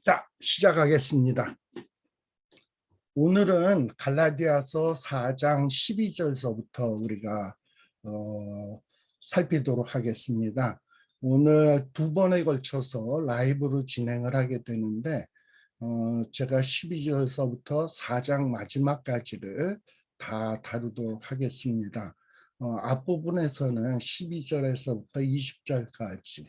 자, 시작하겠습니다. 오늘은 갈라디아서 4장 12절서부터 우리가 살피도록 하겠습니다. 오늘 두 번에 걸쳐서 라이브로 진행을 하게 되는데 제가 12절서부터 4장 마지막까지를 다 다루도록 하겠습니다. 앞부분에서는 12절에서부터 20절까지,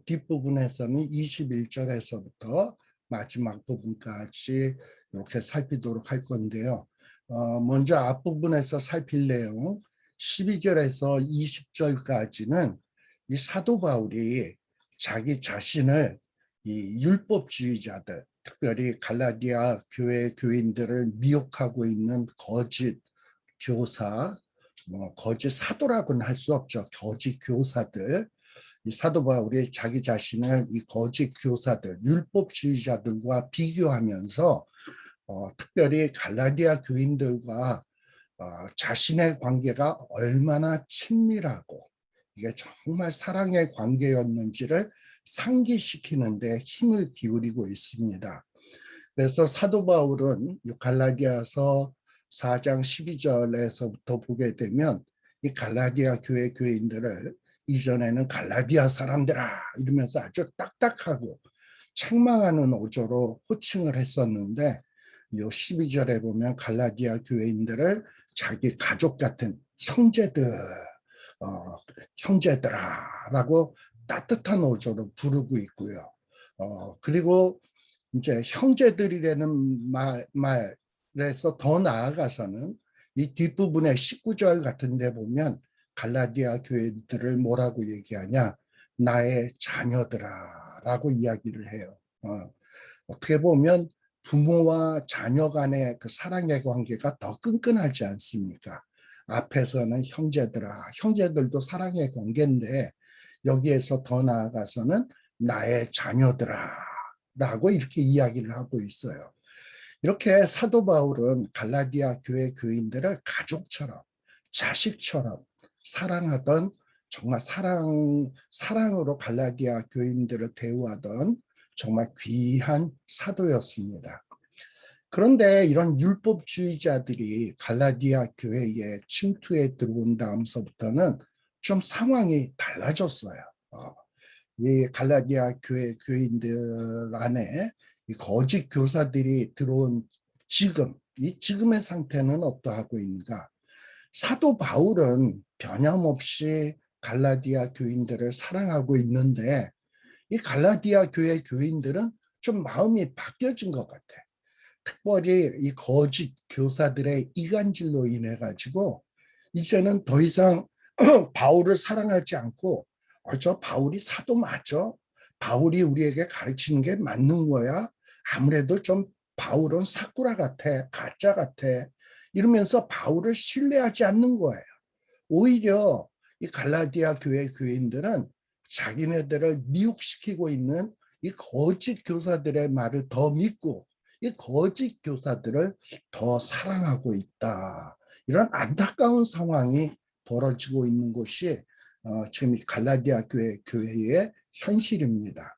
뒷부분에서는 21절에서부터 마지막 부분까지 이렇게 살피도록 할 건데요. 먼저 앞부분에서 살필 내용 12절에서 20절까지는 이 사도 바울이 자기 자신을 이 율법주의자들, 특별히 갈라디아 교회 교인들을 미혹하고 있는 거짓 교사, 거짓 사도라고는 할 수 없죠. 거짓 교사들, 이 사도 바울이 자기 자신을 이 거짓 교사들, 율법주의자들과 비교하면서 특별히 갈라디아 교인들과 자신의 관계가 얼마나 친밀하고 이게 정말 사랑의 관계였는지를 상기시키는 데 힘을 기울이고 있습니다. 그래서 사도 바울은 갈라디아서 4장 12절에서부터 보게 되면 이 갈라디아 교회 교인들을 이전에는 갈라디아 사람들아 이러면서 아주 딱딱하고 책망하는 어조로 호칭을 했었는데 이 12절에 보면 갈라디아 교회인들을 자기 가족 같은 형제들, 형제들아라고 따뜻한 어조로 부르고 있고요. 그리고 이제 형제들이라는 말에서 더 나아가서는 이 뒷부분의 19절 같은 데 보면 갈라디아 교회들을 뭐라고 얘기하냐? 나의 자녀들아 라고 이야기를 해요. 어떻게 보면 부모와 자녀 간의 그 사랑의 관계가 더 끈끈하지 않습니까? 앞에서는 형제들아, 형제들도 사랑의 관계인데 여기에서 더 나아가서는 나의 자녀들아 라고 이렇게 이야기를 하고 있어요. 이렇게 사도 바울은 갈라디아 교회 교인들을 가족처럼, 자식처럼 사랑하던, 정말 사랑으로 갈라디아 교인들을 대우하던 정말 귀한 사도였습니다. 그런데 이런 율법주의자들이 갈라디아 교회에 침투해 들어온 다음서부터는 좀 상황이 달라졌어요. 이 갈라디아 교회 교인들 안에 이 거짓 교사들이 들어온 이 지금의 상태는 어떠하고 있는가? 사도 바울은 변함없이 갈라디아 교인들을 사랑하고 있는데 이 갈라디아 교회 교인들은 좀 마음이 바뀌어진 것 같아. 특별히 이 거짓 교사들의 이간질로 인해 가지고 이제는 더 이상 바울을 사랑하지 않고 저 바울이 사도 맞아? 바울이 우리에게 가르치는 게 맞는 거야? 아무래도 좀 바울은 사꾸라 같아, 가짜 같아 이러면서 바울을 신뢰하지 않는 거예요. 오히려 이 갈라디아 교회 교인들은 자기네들을 미혹시키고 있는 이 거짓 교사들의 말을 더 믿고 이 거짓 교사들을 더 사랑하고 있다. 이런 안타까운 상황이 벌어지고 있는 것이 지금 갈라디아 교회의 현실입니다.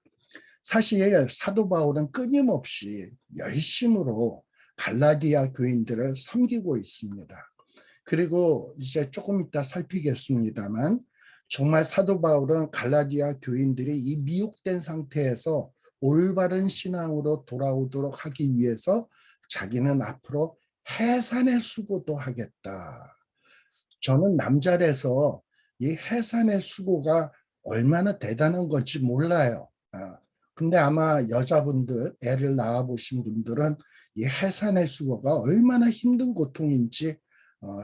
사실 사도 바울은 끊임없이 열심으로 갈라디아 교인들을 섬기고 있습니다. 그리고 이제 조금 이따 살피겠습니다만 정말 사도 바울은 갈라디아 교인들이 이 미혹된 상태에서 올바른 신앙으로 돌아오도록 하기 위해서 자기는 앞으로 해산의 수고도 하겠다. 저는 남자라서 이 해산의 수고가 얼마나 대단한 건지 몰라요. 근데 아마 여자분들, 애를 낳아보신 분들은 이 해산의 수고가 얼마나 힘든 고통인지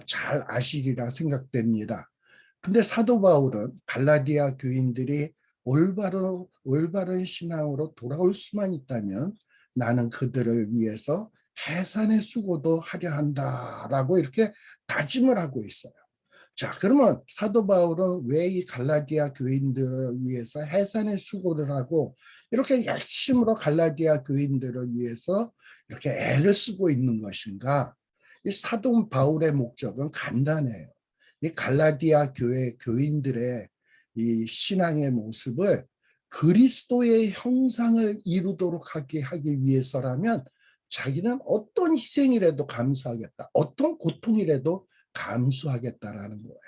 잘 아시리라 생각됩니다. 근데 사도 바울은 갈라디아 교인들이 올바른 신앙으로 돌아올 수만 있다면 나는 그들을 위해서 해산의 수고도 하려 한다라고 이렇게 다짐을 하고 있어요. 자, 그러면 사도 바울은 왜 이 갈라디아 교인들을 위해서 해산의 수고를 하고 이렇게 열심으로 갈라디아 교인들을 위해서 이렇게 애를 쓰고 있는 것인가? 이 사도 바울의 목적은 간단해요. 이 갈라디아 교회 교인들의 이 신앙의 모습을 그리스도의 형상을 이루도록 하기 위해서라면 자기는 어떤 희생이라도 감수하겠다. 어떤 고통이라도 감수하겠다라는 거예요.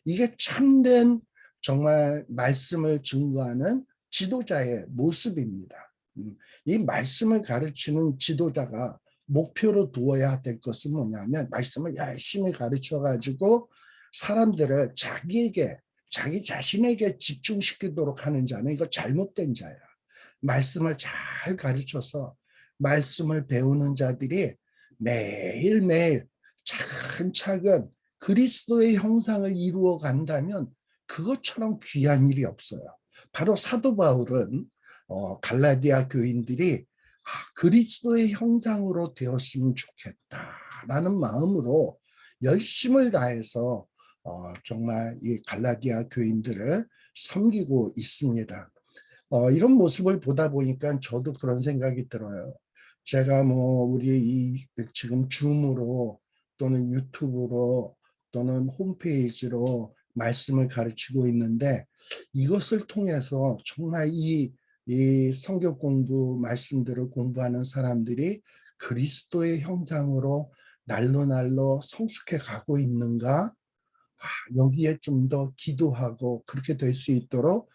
이게 참된 정말 말씀을 증거하는 지도자의 모습입니다. 이 말씀을 가르치는 지도자가 목표로 두어야 될 것은 뭐냐면 말씀을 열심히 가르쳐가지고 사람들을 자기 자신에게 집중시키도록 하는 자는 이거 잘못된 자야. 말씀을 잘 가르쳐서 말씀을 배우는 자들이 매일매일 차근차근 그리스도의 형상을 이루어 간다면 그것처럼 귀한 일이 없어요. 바로 사도 바울은 갈라디아 교인들이 그리스도의 형상으로 되었으면 좋겠다라는 마음으로 열심을 다해서 정말 이 갈라디아 교인들을 섬기고 있습니다. 이런 모습을 보다 보니까 저도 그런 생각이 들어요. 제가 뭐 우리 지금 줌으로 또는 유튜브로 또는 홈페이지로 말씀을 가르치고 있는데 이것을 통해서 정말 이 성경 공부 말씀들을 공부하는 사람들이 그리스도의 형상으로 날로 성숙해 가고 있는가? 여기에 좀 더 기도하고 그렇게 될 수 있도록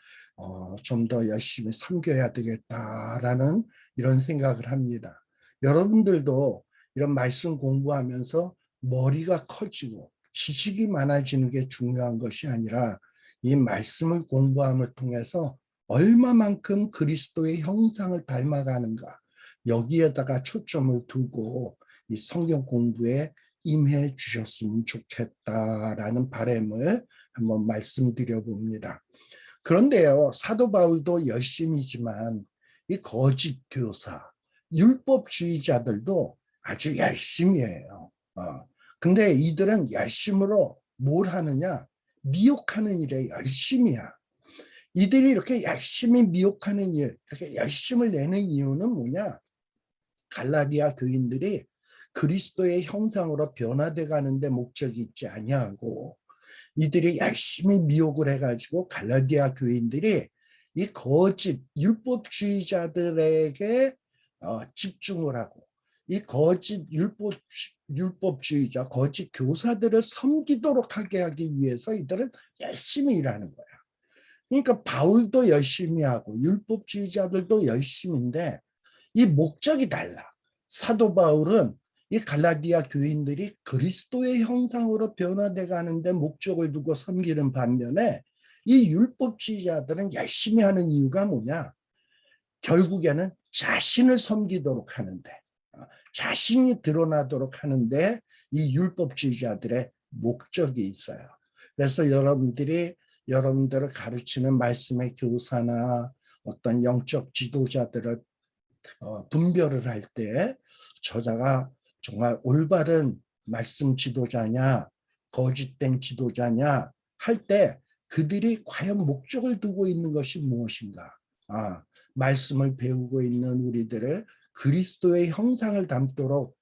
좀 더 열심히 섬겨야 되겠다라는 이런 생각을 합니다. 여러분들도 이런 말씀 공부하면서 머리가 커지고 지식이 많아지는 게 중요한 것이 아니라 이 말씀을 공부함을 통해서 얼마만큼 그리스도의 형상을 닮아가는가 여기에다가 초점을 두고 이 성경 공부에 임해 주셨으면 좋겠다라는 바람을 한번 말씀드려 봅니다. 그런데요, 사도 바울도 열심이지만 이 거짓 교사, 율법주의자들도 아주 열심히 해요. 근데 이들은 열심으로 뭘 하느냐? 미혹하는 일에 열심이야. 이들이 이렇게 열심히 미혹하는 일, 이렇게 열심을 내는 이유는 뭐냐? 갈라디아 교인들이 그리스도의 형상으로 변화돼 가는데 목적이 있지 아니하고 이들이 열심히 미혹을 해가지고 갈라디아 교인들이 이 거짓 율법주의자들에게 집중을 하고 이 거짓 율법주의자, 거짓 교사들을 섬기도록 하기 위해서 이들은 열심히 일하는 거야. 그러니까 바울도 열심히 하고 율법주의자들도 열심인데 이 목적이 달라. 사도 바울은 이 갈라디아 교인들이 그리스도의 형상으로 변화돼 가는데 목적을 두고 섬기는 반면에 이 율법주의자들은 열심히 하는 이유가 뭐냐? 결국에는 자신을 섬기도록 하는데 자신이 드러나도록 하는데 이 율법주의자들의 목적이 있어요. 그래서 여러분들을 가르치는 말씀의 교사나 어떤 영적 지도자들을 분별을 할 때 저자가 정말 올바른 말씀 지도자냐 거짓된 지도자냐 할 때 그들이 과연 목적을 두고 있는 것이 무엇인가? 말씀을 배우고 있는 우리들을 그리스도의 형상을 담도록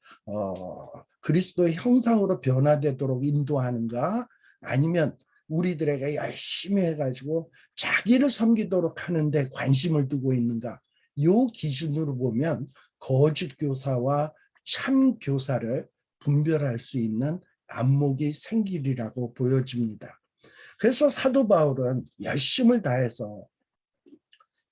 그리스도의 형상으로 변화되도록 인도하는가? 아니면 우리들에게 열심히 해가지고 자기를 섬기도록 하는데 관심을 두고 있는가? 요 기준으로 보면 거짓 교사와 참 교사를 분별할 수 있는 안목이 생기리라고 보여집니다. 그래서 사도 바울은 열심을 다해서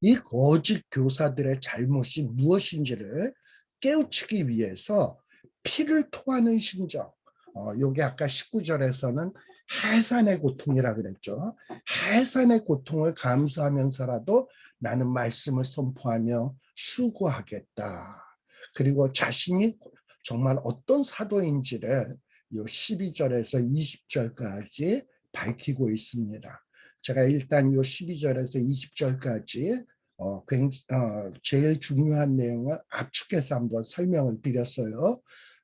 이 거짓 교사들의 잘못이 무엇인지를 깨우치기 위해서 피를 토하는 심정, 요게 아까 19절에서는 해산의 고통이라 그랬죠. 해산의 고통을 감수하면서라도 나는 말씀을 선포하며 수고하겠다. 그리고 자신이 정말 어떤 사도인지를 요 12절에서 20절까지 밝히고 있습니다. 제가 일단 요 12절에서 20절까지 제일 중요한 내용을 압축해서 한번 설명을 드렸어요.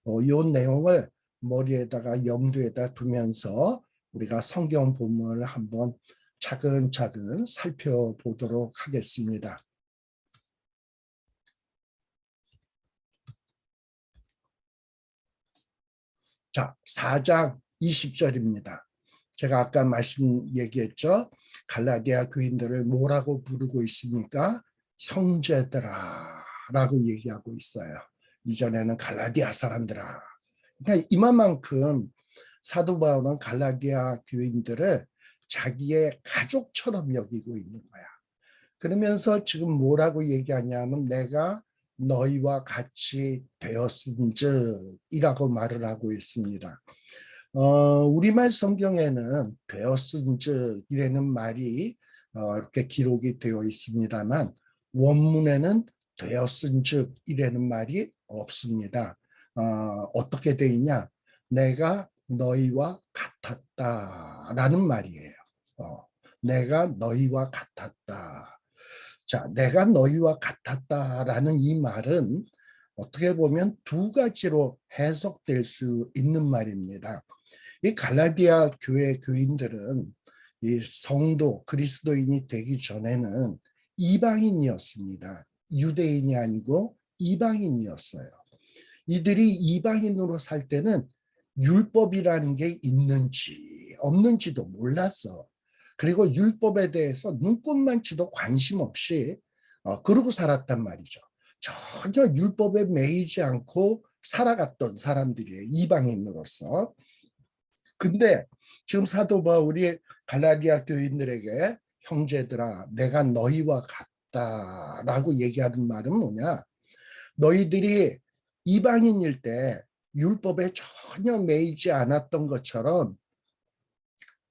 요 내용을 머리에다가 염두에다 두면서 우리가 성경 본문을 한번 차근차근 살펴보도록 하겠습니다. 자, 4장 20절입니다. 제가 아까 얘기했죠. 갈라디아 교인들을 뭐라고 부르고 있습니까? 형제들아 라고 얘기하고 있어요. 이전에는 갈라디아 사람들아. 그러니까 이만큼 사도 바울은 갈라디아 교인들을 자기의 가족처럼 여기고 있는 거야. 그러면서 지금 뭐라고 얘기하냐면 내가 너희와 같이 되었은즉이라고 말을 하고 있습니다. 우리말 성경에는 되었은즉이라는 말이 이렇게 기록이 되어 있습니다만 원문에는 되었은즉이라는 말이 없습니다. 어떻게 되어 있냐? 내가 너희와 같았다라는 말이에요. 내가 너희와 같았다. 자, 내가 너희와 같았다라는 이 말은 어떻게 보면 두 가지로 해석될 수 있는 말입니다. 이 갈라디아 교회 교인들은 이 성도 그리스도인이 되기 전에는 이방인이었습니다. 유대인이 아니고 이방인이었어요. 이들이 이방인으로 살 때는 율법이라는 게 있는지 없는지도 몰랐어. 그리고 율법에 대해서 눈꼽만치도 관심 없이 그러고 살았단 말이죠. 전혀 율법에 매이지 않고 살아갔던 사람들이에요. 이방인으로서. 근데 지금 사도 바울이 갈라디아 교인들에게 형제들아 내가 너희와 같다라고 얘기하는 말은 뭐냐? 너희들이 이방인일 때 율법에 전혀 매이지 않았던 것처럼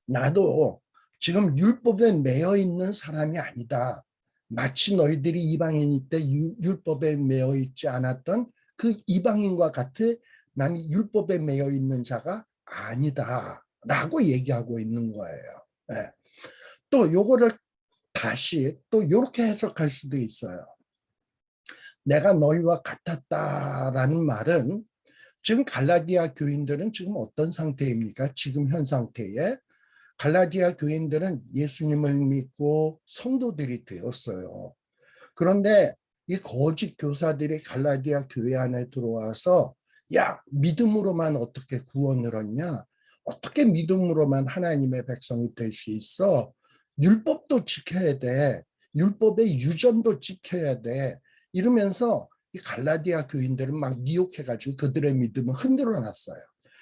나도 지금 율법에 매여 있는 사람이 아니다. 마치 너희들이 이방인일 때 율법에 매여 있지 않았던 그 이방인과 같이 나는 율법에 매여 있는 자가 아니다. 라고 얘기하고 있는 거예요. 네. 또 요거를 다시 또 이렇게 해석할 수도 있어요. 내가 너희와 같았다라는 말은 지금 갈라디아 교인들은 지금 어떤 상태입니까? 지금 현 상태에 갈라디아 교인들은 예수님을 믿고 성도들이 되었어요. 그런데 이 거짓 교사들이 갈라디아 교회 안에 들어와서 야, 믿음으로만 어떻게 구원을 얻냐? 어떻게 믿음으로만 하나님의 백성이 될 수 있어? 율법도 지켜야 돼. 율법의 유전도 지켜야 돼. 이러면서 이 갈라디아 교인들은 막 미혹해가지고 그들의 믿음을 흔들어 놨어요.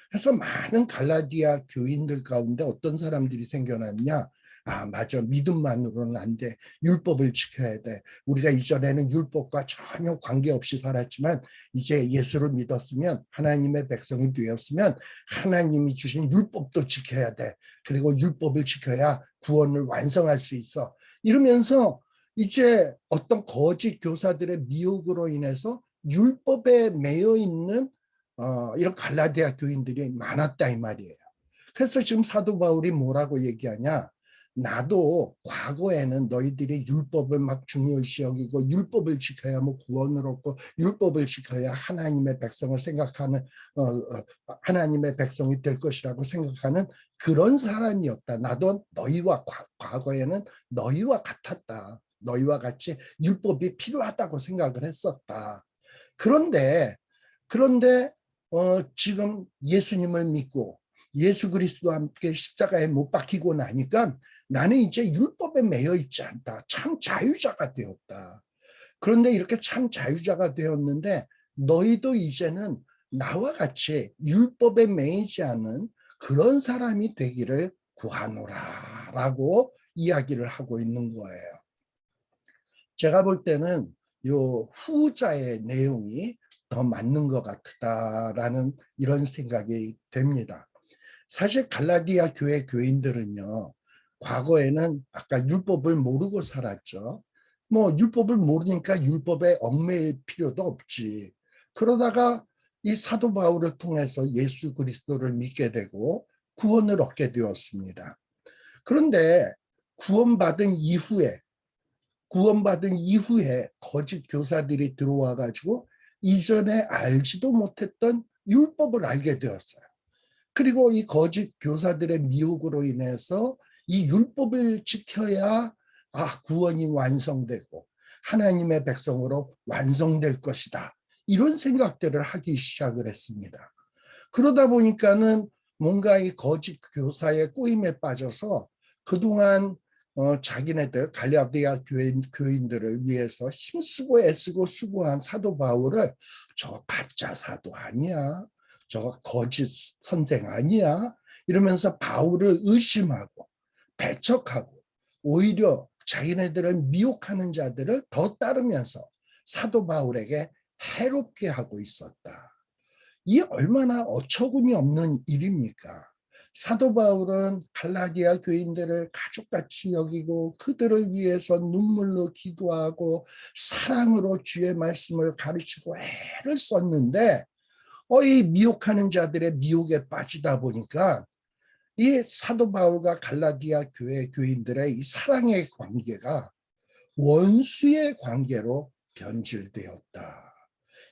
그래서 많은 갈라디아 교인들 가운데 어떤 사람들이 생겨났냐? 아, 맞아. 믿음만으로는 안 돼. 율법을 지켜야 돼. 우리가 이전에는 율법과 전혀 관계없이 살았지만 이제 예수를 믿었으면 하나님의 백성이 되었으면 하나님이 주신 율법도 지켜야 돼. 그리고 율법을 지켜야 구원을 완성할 수 있어. 이러면서 이제 어떤 거짓 교사들의 미혹으로 인해서 율법에 매여 있는 이런 갈라디아 교인들이 많았다 이 말이에요. 그래서 지금 사도 바울이 뭐라고 얘기하냐? 나도 과거에는 너희들이 율법을 막 중요시 여기고 율법을 지켜야 뭐 구원을 얻고 율법을 지켜야 하나님의 백성을 생각하는 하나님의 백성이 될 것이라고 생각하는 그런 사람이었다. 나도 너희와 과거에는 너희와 같았다. 너희와 같이 율법이 필요하다고 생각을 했었다. 그런데 지금 예수님을 믿고 예수 그리스도와 함께 십자가에 못 박히고 나니까 나는 이제 율법에 매여 있지 않다. 참 자유자가 되었다. 그런데 이렇게 참 자유자가 되었는데 너희도 이제는 나와 같이 율법에 매이지 않은 그런 사람이 되기를 구하노라 라고 이야기를 하고 있는 거예요. 제가 볼 때는 요 후자의 내용이 더 맞는 것 같다라는 이런 생각이 됩니다. 사실 갈라디아 교회 교인들은요, 과거에는 아까 율법을 모르고 살았죠. 뭐 율법을 모르니까 율법에 얽매일 필요도 없지. 그러다가 이 사도 바울을 통해서 예수 그리스도를 믿게 되고 구원을 얻게 되었습니다. 그런데 구원받은 이후에 거짓 교사들이 들어와 가지고 이전에 알지도 못했던 율법을 알게 되었어요. 그리고 이 거짓 교사들의 미혹으로 인해서 이 율법을 지켜야 구원이 완성되고 하나님의 백성으로 완성될 것이다. 이런 생각들을 하기 시작을 했습니다. 그러다 보니까는 뭔가 이 거짓 교사의 꼬임에 빠져서 그동안 자기네들 갈라디아 교인들을 위해서 힘쓰고 애쓰고 수고한 사도 바울을 저 가짜 사도 아니야, 저 거짓 선생 아니야 이러면서 바울을 의심하고 배척하고 오히려 자기네들을 미혹하는 자들을 더 따르면서 사도 바울에게 해롭게 하고 있었다. 이 얼마나 어처구니 없는 일입니까? 사도 바울은 갈라디아 교인들을 가족같이 여기고 그들을 위해서 눈물로 기도하고 사랑으로 주의 말씀을 가르치고 애를 썼는데 이 미혹하는 자들의 미혹에 빠지다 보니까 이 사도 바울과 갈라디아 교회 교인들의 이 사랑의 관계가 원수의 관계로 변질되었다.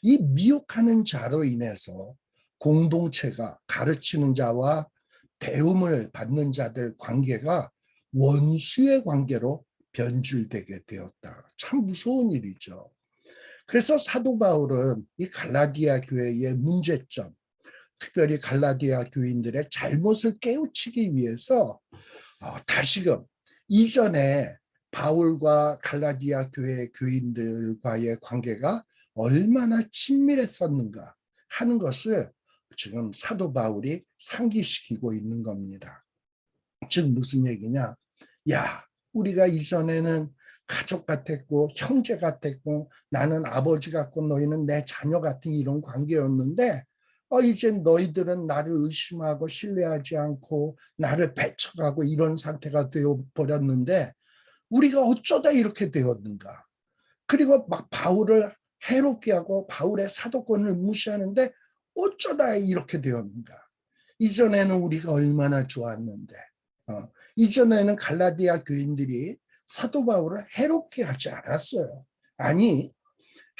이 미혹하는 자로 인해서 공동체가 가르치는 자와 배움을 받는 자들 관계가 원수의 관계로 변질되게 되었다. 참 무서운 일이죠. 그래서 사도 바울은 이 갈라디아 교회의 문제점, 특별히 갈라디아 교인들의 잘못을 깨우치기 위해서 다시금 이전에 바울과 갈라디아 교회 교인들과의 관계가 얼마나 친밀했었는가 하는 것을 지금 사도 바울이 상기시키고 있는 겁니다. 즉 무슨 얘기냐? 야, 우리가 이전에는 가족 같았고 형제 같았고 나는 아버지 같고 너희는 내 자녀 같은 이런 관계였는데 이제 너희들은 나를 의심하고 신뢰하지 않고 나를 배척하고 이런 상태가 되어버렸는데 우리가 어쩌다 이렇게 되었는가? 그리고 막 바울을 해롭게 하고 바울의 사도권을 무시하는데 어쩌다 이렇게 되었는가? 이전에는 우리가 얼마나 좋았는데 이전에는 갈라디아 교인들이 사도 바울을 해롭게 하지 않았어요. 아니,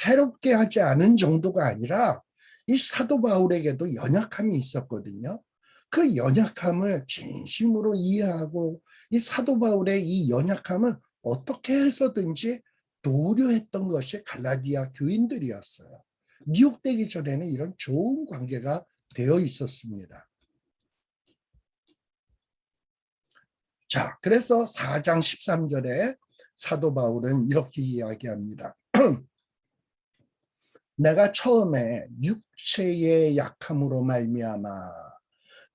해롭게 하지 않은 정도가 아니라 이 사도 바울에게도 연약함이 있었거든요. 그 연약함을 진심으로 이해하고 이 사도 바울의 이 연약함을 어떻게 해서든지 도료했던 것이 갈라디아 교인들이었어요. 미혹되기 전에는 이런 좋은 관계가 되어 있었습니다. 자, 그래서 4장 13절에 사도 바울은 이렇게 이야기합니다. 내가 처음에 육체의 약함으로 말미암아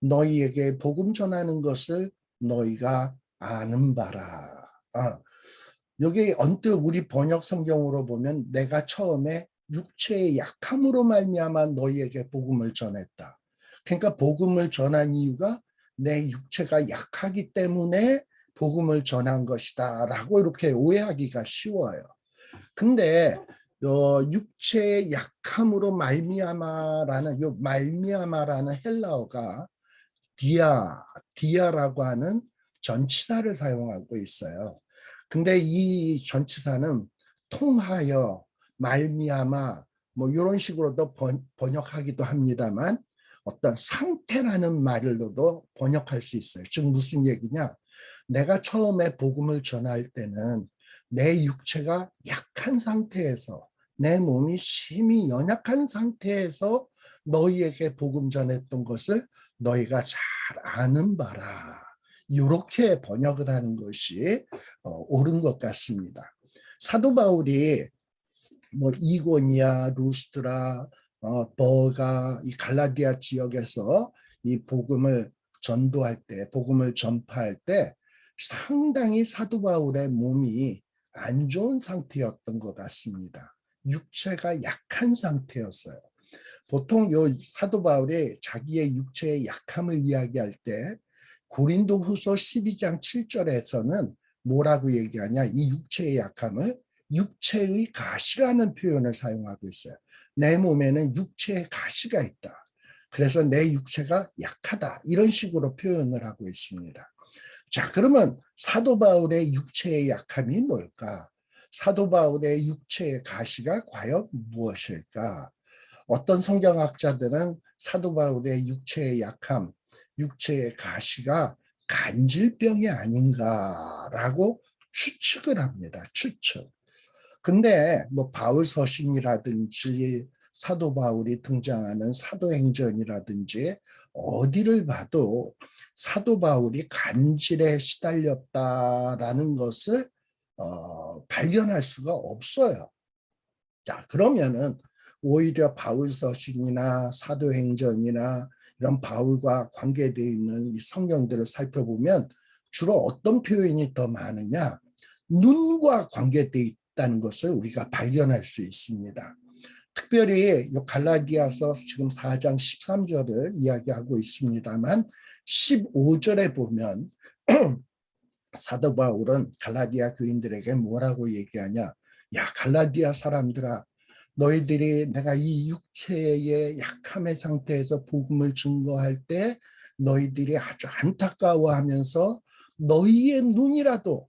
너희에게 복음 전하는 것을 너희가 아는 바라. 여기 언뜻 우리 번역 성경으로 보면 내가 처음에 육체의 약함으로 말미암아 너희에게 복음을 전했다. 그러니까 복음을 전한 이유가 내 육체가 약하기 때문에 복음을 전한 것이다 라고 이렇게 오해하기가 쉬워요. 근데 육체의 약함으로 말미암아라는 요 말미암아라는 헬라어가 디아라고 하는 전치사를 사용하고 있어요. 근데 이 전치사는 통하여 말미암아 뭐 이런 식으로도 번역하기도 합니다만 어떤 상태라는 말로도 번역할 수 있어요. 즉 무슨 얘기냐? 내가 처음에 복음을 전할 때는 내 육체가 약한 상태에서 내 몸이 심히 연약한 상태에서 너희에게 복음 전했던 것을 너희가 잘 아는 바라. 이렇게 번역을 하는 것이 옳은 것 같습니다. 사도 바울이 뭐 이고니아, 루스드라, 버가 이 갈라디아 지역에서 이 복음을 전도할 때, 복음을 전파할 때 상당히 사도 바울의 몸이 안 좋은 상태였던 것 같습니다. 육체가 약한 상태였어요. 보통 요 사도 바울이 자기의 육체의 약함을 이야기할 때 고린도후서 12장 7절에서는 뭐라고 얘기하냐? 이 육체의 약함을 육체의 가시라는 표현을 사용하고 있어요. 내 몸에는 육체의 가시가 있다. 그래서 내 육체가 약하다. 이런 식으로 표현을 하고 있습니다. 자, 그러면 사도 바울의 육체의 약함이 뭘까? 사도 바울의 육체의 가시가 과연 무엇일까? 어떤 성경학자들은 사도 바울의 육체의 약함, 육체의 가시가 간질병이 아닌가라고 추측을 합니다. 추측. 근데 뭐 바울 서신이라든지 사도 바울이 등장하는 사도행전이라든지 어디를 봐도 사도 바울이 간질에 시달렸다라는 것을 발견할 수가 없어요. 자, 그러면은 오히려 바울서신이나 사도행전이나 이런 바울과 관계되어 있는 이 성경들을 살펴보면 주로 어떤 표현이 더 많으냐? 눈과 관계되어 있다는 것을 우리가 발견할 수 있습니다. 특별히 이 갈라디아서 지금 4장 13절을 이야기하고 있습니다만 15절에 보면 사도 바울은 갈라디아 교인들에게 뭐라고 얘기하냐? 야, 갈라디아 사람들아, 너희들이 내가 이 육체의 약함의 상태에서 복음을 증거할 때 너희들이 아주 안타까워하면서 너희의 눈이라도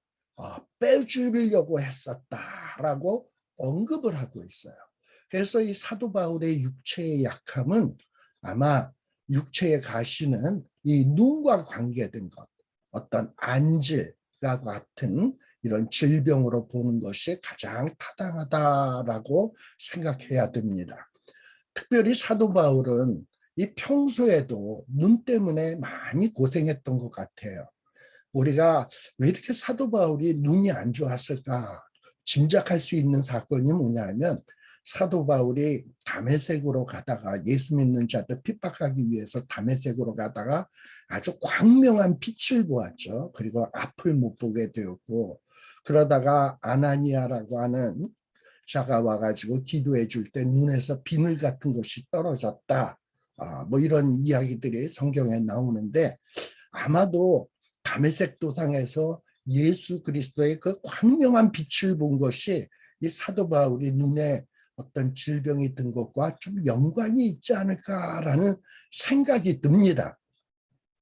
빼주려고 했었다라고 언급을 하고 있어요. 그래서 이 사도 바울의 육체의 약함은 아마 육체의 가시는 이 눈과 관계된 것, 어떤 안질과 같은 이런 질병으로 보는 것이 가장 타당하다라고 생각해야 됩니다. 특별히 사도 바울은 이 평소에도 눈 때문에 많이 고생했던 것 같아요. 우리가 왜 이렇게 사도 바울이 눈이 안 좋았을까 짐작할 수 있는 사건이 뭐냐면 사도 바울이 다메섹으로 가다가 예수 믿는 자들 핍박하기 위해서 다메섹으로 가다가 아주 광명한 빛을 보았죠. 그리고 앞을 못 보게 되었고 그러다가 아나니아라고 하는 자가 와가지고 기도해 줄 때 눈에서 비늘 같은 것이 떨어졌다. 뭐 이런 이야기들이 성경에 나오는데 아마도 다메섹 도상에서 예수 그리스도의 그 광명한 빛을 본 것이 이 사도 바울이 눈에 어떤 질병이 든 것과 좀 연관이 있지 않을까라는 생각이 듭니다.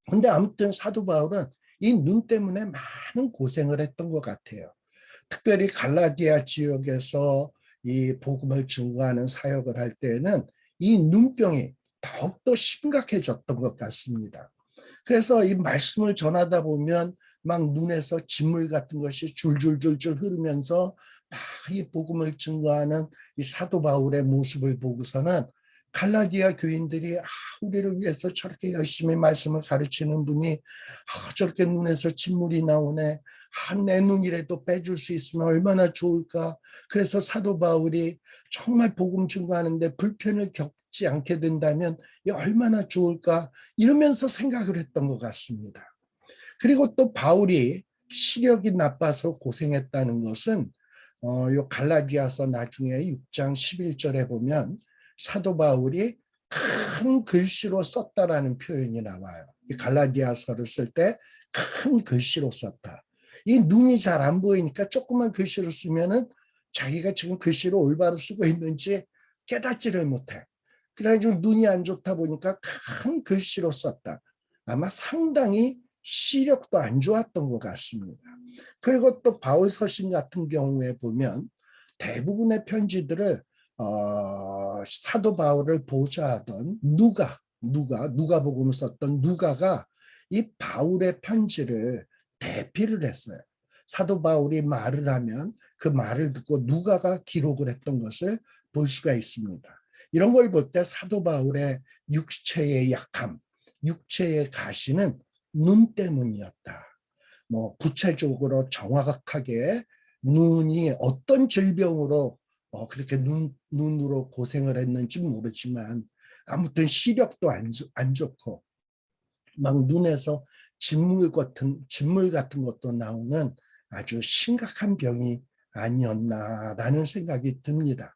근데 아무튼 사도 바울은 이 눈 때문에 많은 고생을 했던 것 같아요. 특별히 갈라디아 지역에서 이 복음을 증거하는 사역을 할 때는 이 눈병이 더욱더 심각해졌던 것 같습니다. 그래서 이 말씀을 전하다 보면 막 눈에서 진물 같은 것이 줄줄줄줄 흐르면서 막 이 복음을 증거하는 이 사도 바울의 모습을 보고서는 갈라디아 교인들이 우리를 위해서 저렇게 열심히 말씀을 가르치는 분이 저렇게 눈에서 진물이 나오네. 내 눈이라도 빼줄 수 있으면 얼마나 좋을까. 그래서 사도 바울이 정말 복음 증거하는데 불편을 겪지 않게 된다면 얼마나 좋을까 이러면서 생각을 했던 것 같습니다. 그리고 또 바울이 시력이 나빠서 고생했다는 것은 요 갈라디아서 나중에 6장 11절에 보면 사도 바울이 큰 글씨로 썼다라는 표현이 나와요. 이 갈라디아서를 쓸 때 큰 글씨로 썼다. 이 눈이 잘 안 보이니까 조그만 글씨로 쓰면은 자기가 지금 글씨를 올바로 쓰고 있는지 깨닫지를 못해. 그래가지고 눈이 안 좋다 보니까 큰 글씨로 썼다. 아마 상당히 시력도 안 좋았던 것 같습니다. 그리고 또 바울 서신 같은 경우에 보면 대부분의 편지들을 사도 바울을 보좌하던 누가복음을 썼던 누가가 이 바울의 편지를 대피를 했어요. 사도 바울이 말을 하면 그 말을 듣고 누가가 기록을 했던 것을 볼 수가 있습니다. 이런 걸 볼 때 사도 바울의 육체의 약함, 육체의 가시는 눈 때문이었다. 뭐 구체적으로 정확하게 눈이 어떤 질병으로 그렇게 눈으로 고생을 했는지 모르지만 아무튼 시력도 안 좋고 막 눈에서 진물 같은 것도 나오는 아주 심각한 병이 아니었나라는 생각이 듭니다.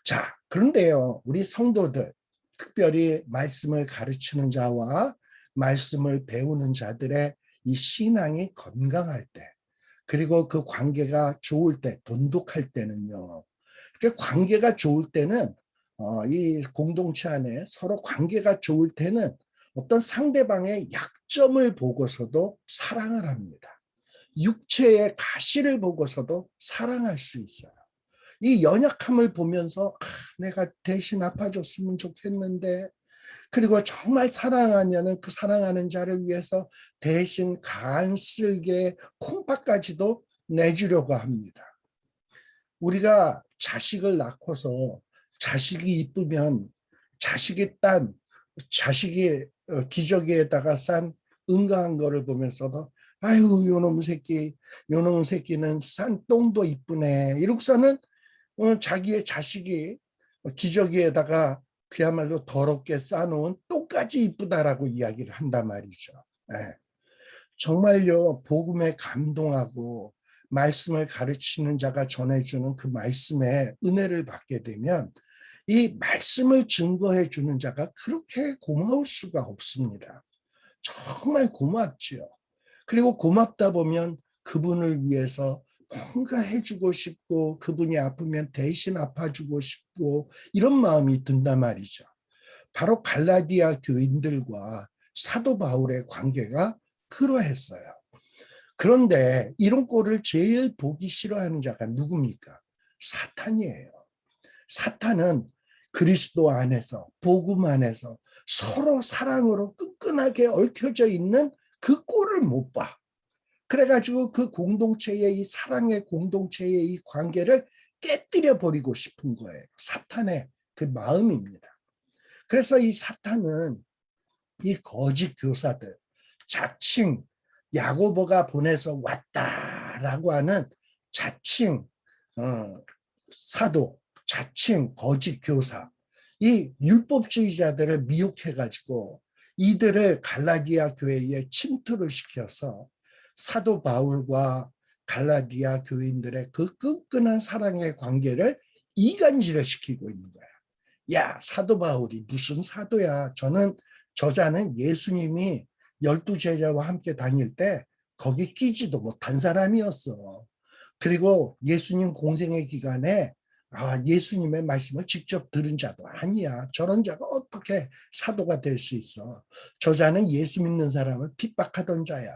자, 그런데요, 우리 성도들, 특별히 말씀을 가르치는 자와 말씀을 배우는 자들의 이 신앙이 건강할 때, 그리고 그 관계가 좋을 때, 돈독할 때는요, 이렇게 관계가 좋을 때는 이 공동체 안에 서로 관계가 좋을 때는 어떤 상대방의 약점을 보고서도 사랑을 합니다. 육체의 가시를 보고서도 사랑할 수 있어요. 이 연약함을 보면서 내가 대신 아파줬으면 좋겠는데 그리고 정말 사랑하면은 그 사랑하는 자를 위해서 대신 간쓸게 콩팥까지도 내주려고 합니다. 우리가 자식을 낳고서 자식이 이쁘면 자식이 기저귀에다가 싼 은가한 거를 보면서도 아유 요놈 새끼는 싼 똥도 이쁘네 이러고서는 자기의 자식이 기저귀에다가 그야말로 더럽게 싸놓은 똥까지 이쁘다라고 이야기를 한단 말이죠. 네. 정말요, 복음에 감동하고 말씀을 가르치는 자가 전해주는 그 말씀에 은혜를 받게 되면 이 말씀을 증거해 주는 자가 그렇게 고마울 수가 없습니다. 정말 고맙지요. 그리고 고맙다 보면 그분을 위해서 뭔가 해주고 싶고 그분이 아프면 대신 아파주고 싶고 이런 마음이 든단 말이죠. 바로 갈라디아 교인들과 사도 바울의 관계가 그러했어요. 그런데 이런 꼴을 제일 보기 싫어하는 자가 누굽니까? 사탄이에요. 사탄은 그리스도 안에서 복음 안에서 서로 사랑으로 끈끈하게 얽혀져 있는 그 꼴을 못 봐. 그래가지고 그 공동체의 이 사랑의 공동체의 이 관계를 깨뜨려 버리고 싶은 거예요. 사탄의 그 마음입니다. 그래서 이 사탄은 이 거짓 교사들, 자칭 야고보가 보내서 왔다라고 하는 자칭 사도, 자칭 거짓 교사, 이 율법주의자들을 미혹해가지고 이들을 갈라디아 교회에 침투를 시켜서 사도 바울과 갈라디아 교인들의 그 끈끈한 사랑의 관계를 이간질을 시키고 있는 거야. 야, 사도 바울이 무슨 사도야. 저자는 예수님이 12제자와 함께 다닐 때 거기 끼지도 못한 사람이었어. 그리고 예수님 공생의 기간에 예수님의 말씀을 직접 들은 자도 아니야. 저런 자가 어떻게 사도가 될 수 있어. 저자는 예수 믿는 사람을 핍박하던 자야.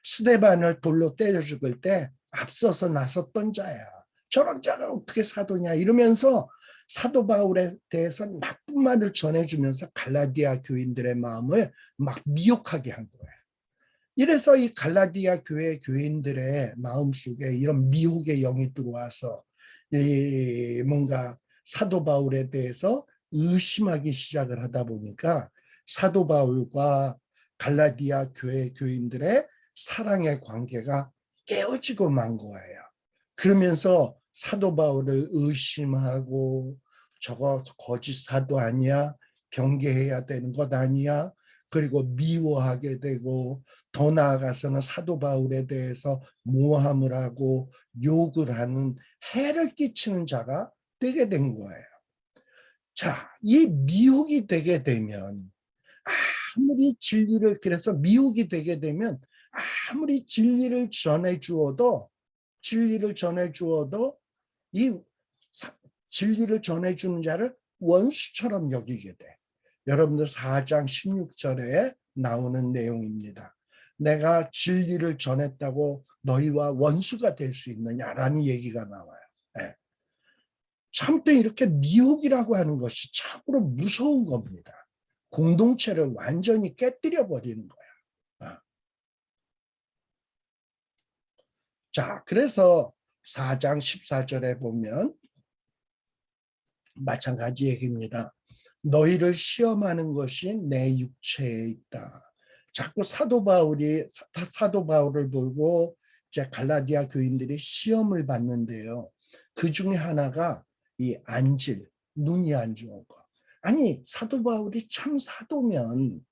스데반을 돌로 때려 죽을 때 앞서서 나섰던 자야. 저런 자가 어떻게 사도냐 이러면서 사도 바울에 대해서 나쁜 말을 전해주면서 갈라디아 교인들의 마음을 막 미혹하게 한 거예요. 이래서 이 갈라디아 교회 교인들의 마음속에 이런 미혹의 영이 들어와서 뭔가 사도 바울에 대해서 의심하기 시작을 하다 보니까 사도 바울과 갈라디아 교회 교인들의 사랑의 관계가 깨어지고 만 거예요. 그러면서 사도 바울을 의심하고 저거 거짓 사도 아니야? 경계해야 되는 것 아니야? 그리고 미워하게 되고 더 나아가서는 사도 바울에 대해서 모함을 하고 욕을 하는 해를 끼치는 자가 되게 된 거예요. 자, 이 미혹이 되게 되면 아무리 진리를 그래서 미혹이 되게 되면 아무리 진리를 전해 주어도 이 진리를 전해 주는 자를 원수처럼 여기게 돼. 여러분들 4장 16절에 나오는 내용입니다. 내가 진리를 전했다고 너희와 원수가 될 수 있느냐라는 얘기가 나와요. 네. 참 또 이렇게 미혹이라고 하는 것이 참으로 무서운 겁니다. 공동체를 완전히 깨뜨려 버리는 거야. 자, 그래서 4장 14절에 보면 마찬가지 얘기입니다. 너희를 시험하는 것이 내 육체에 있다. 자꾸 사도 바울을 보고 이제 갈라디아 교인들이 시험을 받는데요. 그 중에 하나가 이 안질, 눈이 안 좋은 거. 아니, 사도 바울이 참 사도면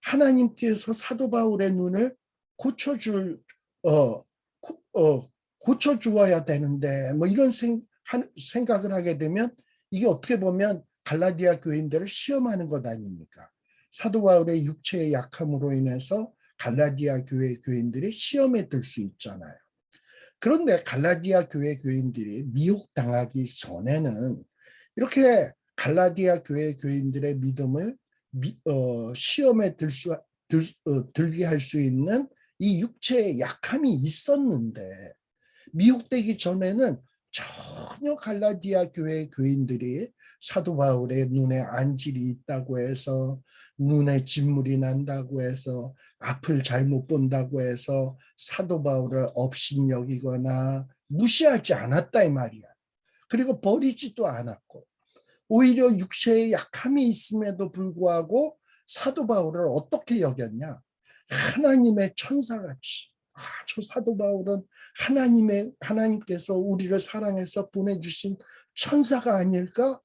하나님께서 사도 바울의 눈을 고쳐줄 고쳐주어야 되는데 뭐 이런 생각을 하게 되면 이게 어떻게 보면 갈라디아 교인들을 시험하는 것 아닙니까? 사도 바울의 육체의 약함으로 인해서 갈라디아 교회 교인들이 시험에 들 수 있잖아요. 그런데 갈라디아 교회 교인들이 미혹당하기 전에는 이렇게 갈라디아 교회 교인들의 믿음을 시험에 들게 할 수 있는 이 육체의 약함이 있었는데 미혹되기 전에는 전혀 갈라디아 교회 교인들이 사도 바울의 눈에 안질이 있다고 해서 눈에 진물이 난다고 해서 앞을 잘못 본다고 해서 사도 바울을 업신여기거나 무시하지 않았다 이 말이야. 그리고 버리지도 않았고 오히려 육체의 약함이 있음에도 불구하고 사도 바울을 어떻게 여겼냐? 하나님의 천사같이. 저 사도 바울은 하나님께서 우리를 사랑해서 보내주신 천사가 아닐까?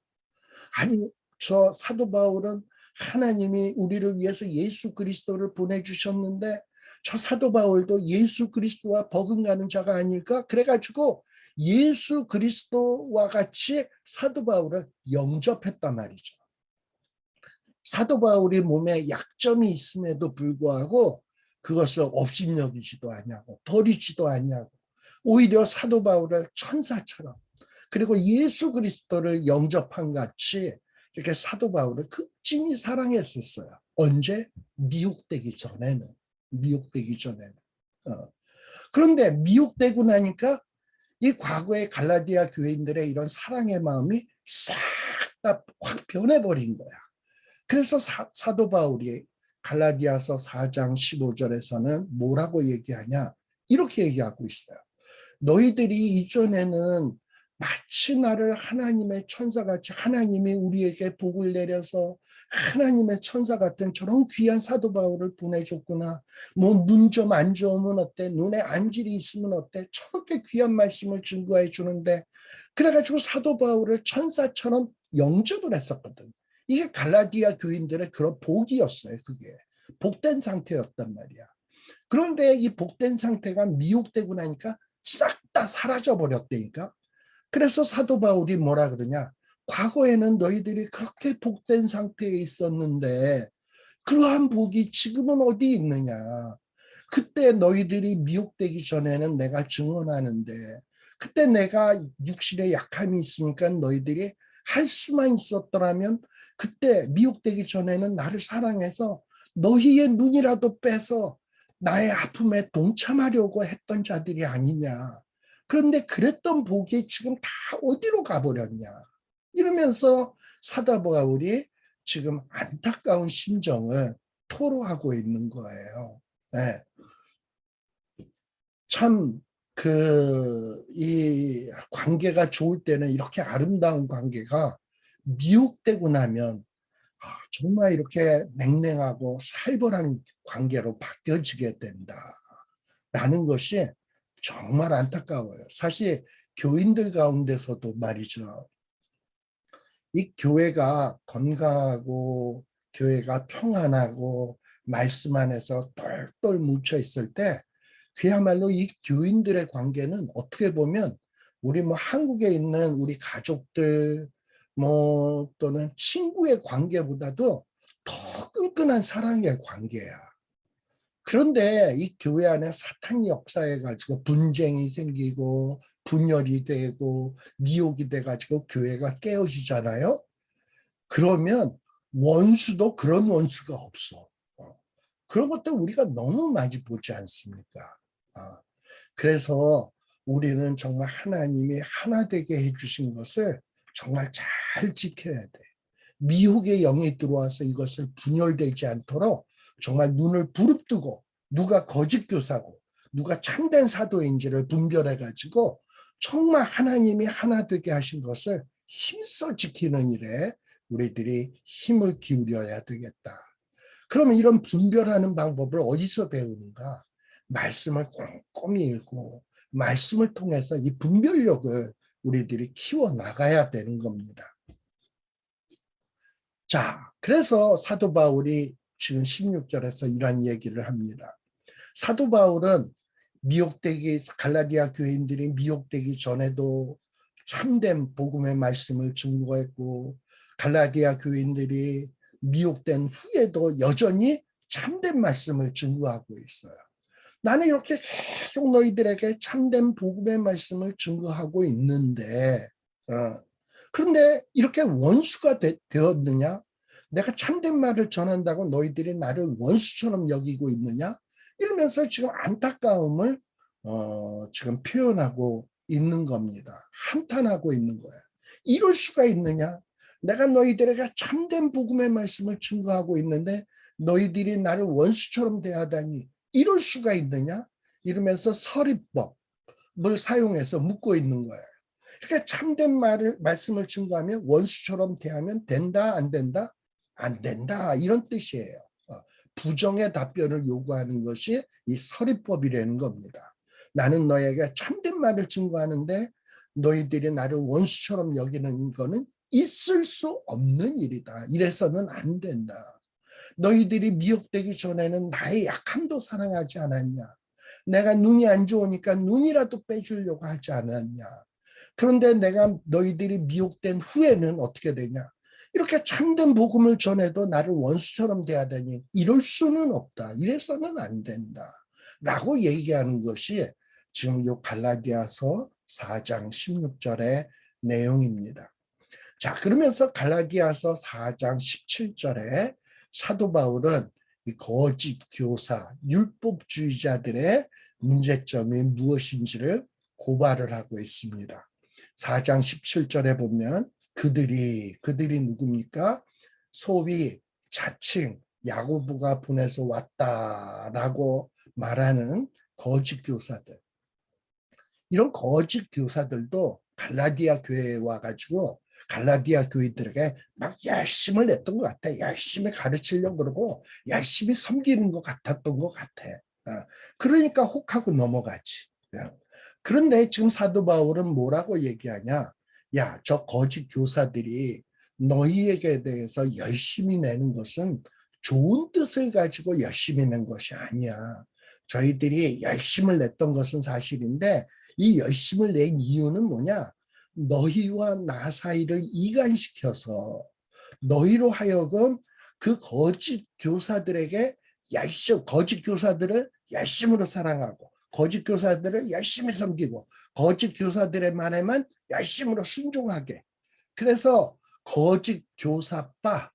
아니, 저 사도 바울은 하나님이 우리를 위해서 예수 그리스도를 보내주셨는데 저 사도 바울도 예수 그리스도와 버금가는 자가 아닐까? 그래가지고 예수 그리스도와 같이 사도 바울을 영접했단 말이죠. 사도 바울이 몸에 약점이 있음에도 불구하고 그것을 업신여기지도 않냐고 버리지도 않냐고 오히려 사도 바울을 천사처럼 그리고 예수 그리스도를 영접한 같이 이렇게 사도 바울을 극진히 사랑했었어요. 언제? 미혹되기 전에는. 그런데 미혹되고 나니까 이 과거의 갈라디아 교인들의 이런 사랑의 마음이 싹 다 확 변해버린 거야. 그래서 사도 바울이 갈라디아서 4장 15절에서는 뭐라고 얘기하냐? 이렇게 얘기하고 있어요. 너희들이 이전에는 마치 나를 하나님의 천사같이 하나님이 우리에게 복을 내려서 하나님의 천사 같은 저런 귀한 사도 바울을 보내줬구나. 뭐 눈 좀 안 좋으면 어때? 눈에 안질이 있으면 어때? 저렇게 귀한 말씀을 증거해 주는데 그래가지고 사도 바울을 천사처럼 영접을 했었거든. 이게 갈라디아 교인들의 그런 복이었어요. 그게 복된 상태였단 말이야. 그런데 이 복된 상태가 미혹되고 나니까 싹 다 사라져 버렸다니까. 그래서 사도 바울이 뭐라 그러냐? 과거에는 너희들이 그렇게 복된 상태에 있었는데 그러한 복이 지금은 어디 있느냐? 그때 너희들이 미혹되기 전에는 내가 증언하는데 그때 내가 육신에 약함이 있으니까 너희들이 할 수만 있었더라면 그때 미혹되기 전에는 나를 사랑해서 너희의 눈이라도 빼서 나의 아픔에 동참하려고 했던 자들이 아니냐. 그런데 그랬던 복이 지금 다 어디로 가버렸냐. 이러면서 사도 바울이 지금 안타까운 심정을 토로하고 있는 거예요. 네. 참, 이 관계가 좋을 때는 이렇게 아름다운 관계가 미혹되고 나면 정말 이렇게 냉랭하고 살벌한 관계로 바뀌어지게 된다라는 것이 정말 안타까워요. 사실 교인들 가운데서도 말이죠. 이 교회가 건강하고 교회가 평안하고 말씀 안에서 똘똘 뭉쳐 있을 때 그야말로 이 교인들의 관계는 어떻게 보면 우리 뭐 한국에 있는 우리 가족들 뭐 또는 친구의 관계보다도 더 끈끈한 사랑의 관계야. 그런데 이 교회 안에 사탄이 역사해가지고 분쟁이 생기고 분열이 되고 미혹이 돼가지고 교회가 깨어지잖아요. 그러면 원수도 그런 원수가 없어. 그런 것들 우리가 너무 많이 보지 않습니까? 그래서 우리는 정말 하나님이 하나 되게 해주신 것을 정말 잘 지켜야 돼. 미혹의 영이 들어와서 이것을 분열되지 않도록 정말 눈을 부릅뜨고 누가 거짓 교사고 누가 참된 사도인지를 분별해가지고 정말 하나님이 하나 되게 하신 것을 힘써 지키는 일에 우리들이 힘을 기울여야 되겠다. 그러면 이런 분별하는 방법을 어디서 배우는가? 말씀을 꼼꼼히 읽고 말씀을 통해서 이 분별력을 우리들이 키워나가야 되는 겁니다. 자, 그래서 사도 바울이 지금 16절에서 이런 얘기를 합니다. 사도 바울은 갈라디아 교인들이 미혹되기 전에도 참된 복음의 말씀을 증거했고 갈라디아 교인들이 미혹된 후에도 여전히 참된 말씀을 증거하고 있어요. 나는 이렇게 계속 너희들에게 참된 복음의 말씀을 증거하고 있는데 그런데 이렇게 원수가 되었느냐? 내가 참된 말을 전한다고 너희들이 나를 원수처럼 여기고 있느냐? 이러면서 지금 안타까움을 지금 표현하고 있는 겁니다. 한탄하고 있는 거예요. 이럴 수가 있느냐? 내가 너희들에게 참된 복음의 말씀을 증거하고 있는데 너희들이 나를 원수처럼 대하다니 이럴 수가 있느냐? 이러면서 서리법을 사용해서 묻고 있는 거예요. 그러니까 참된 말씀을 증거하면 원수처럼 대하면 된다, 안 된다? 안 된다. 이런 뜻이에요. 부정의 답변을 요구하는 것이 이 서리법이라는 겁니다. 나는 너에게 참된 말을 증거하는데 너희들이 나를 원수처럼 여기는 거는 있을 수 없는 일이다. 이래서는 안 된다. 너희들이 미혹되기 전에는 나의 약함도 사랑하지 않았냐. 내가 눈이 안 좋으니까 눈이라도 빼주려고 하지 않았냐. 그런데 내가 너희들이 미혹된 후에는 어떻게 되냐. 이렇게 참된 복음을 전해도 나를 원수처럼 대하다니 이럴 수는 없다. 이래서는 안 된다. 라고 얘기하는 것이 지금 요 갈라디아서 4장 16절의 내용입니다. 자, 그러면서 갈라디아서 4장 17절에 사도 바울은 이 거짓 교사, 율법주의자들의 문제점이 무엇인지를 고발을 하고 있습니다. 4장 17절에 보면 그들이 누굽니까? 소위 자칭 야고보가 보내서 왔다라고 말하는 거짓 교사들. 이런 거짓 교사들도 갈라디아 교회에 와가지고 갈라디아 교인들에게 막 열심을 냈던 것 같아. 열심히 가르치려고 그러고 열심히 섬기는 것 같았던 것 같아. 그러니까 혹하고 넘어가지. 그런데 지금 사도 바울은 뭐라고 얘기하냐? 야, 저 거짓 교사들이 너희에게 대해서 열심히 내는 것은 좋은 뜻을 가지고 열심히 낸 것이 아니야. 저희들이 열심을 냈던 것은 사실인데 이 열심을 낸 이유는 뭐냐? 너희와 나 사이를 이간시켜서 너희로 하여금 그 거짓 교사들에게 거짓 교사들을 열심으로 사랑하고 거짓 교사들을 열심히 섬기고 거짓 교사들의 말에만 열심으로 순종하게. 그래서 거짓 교사바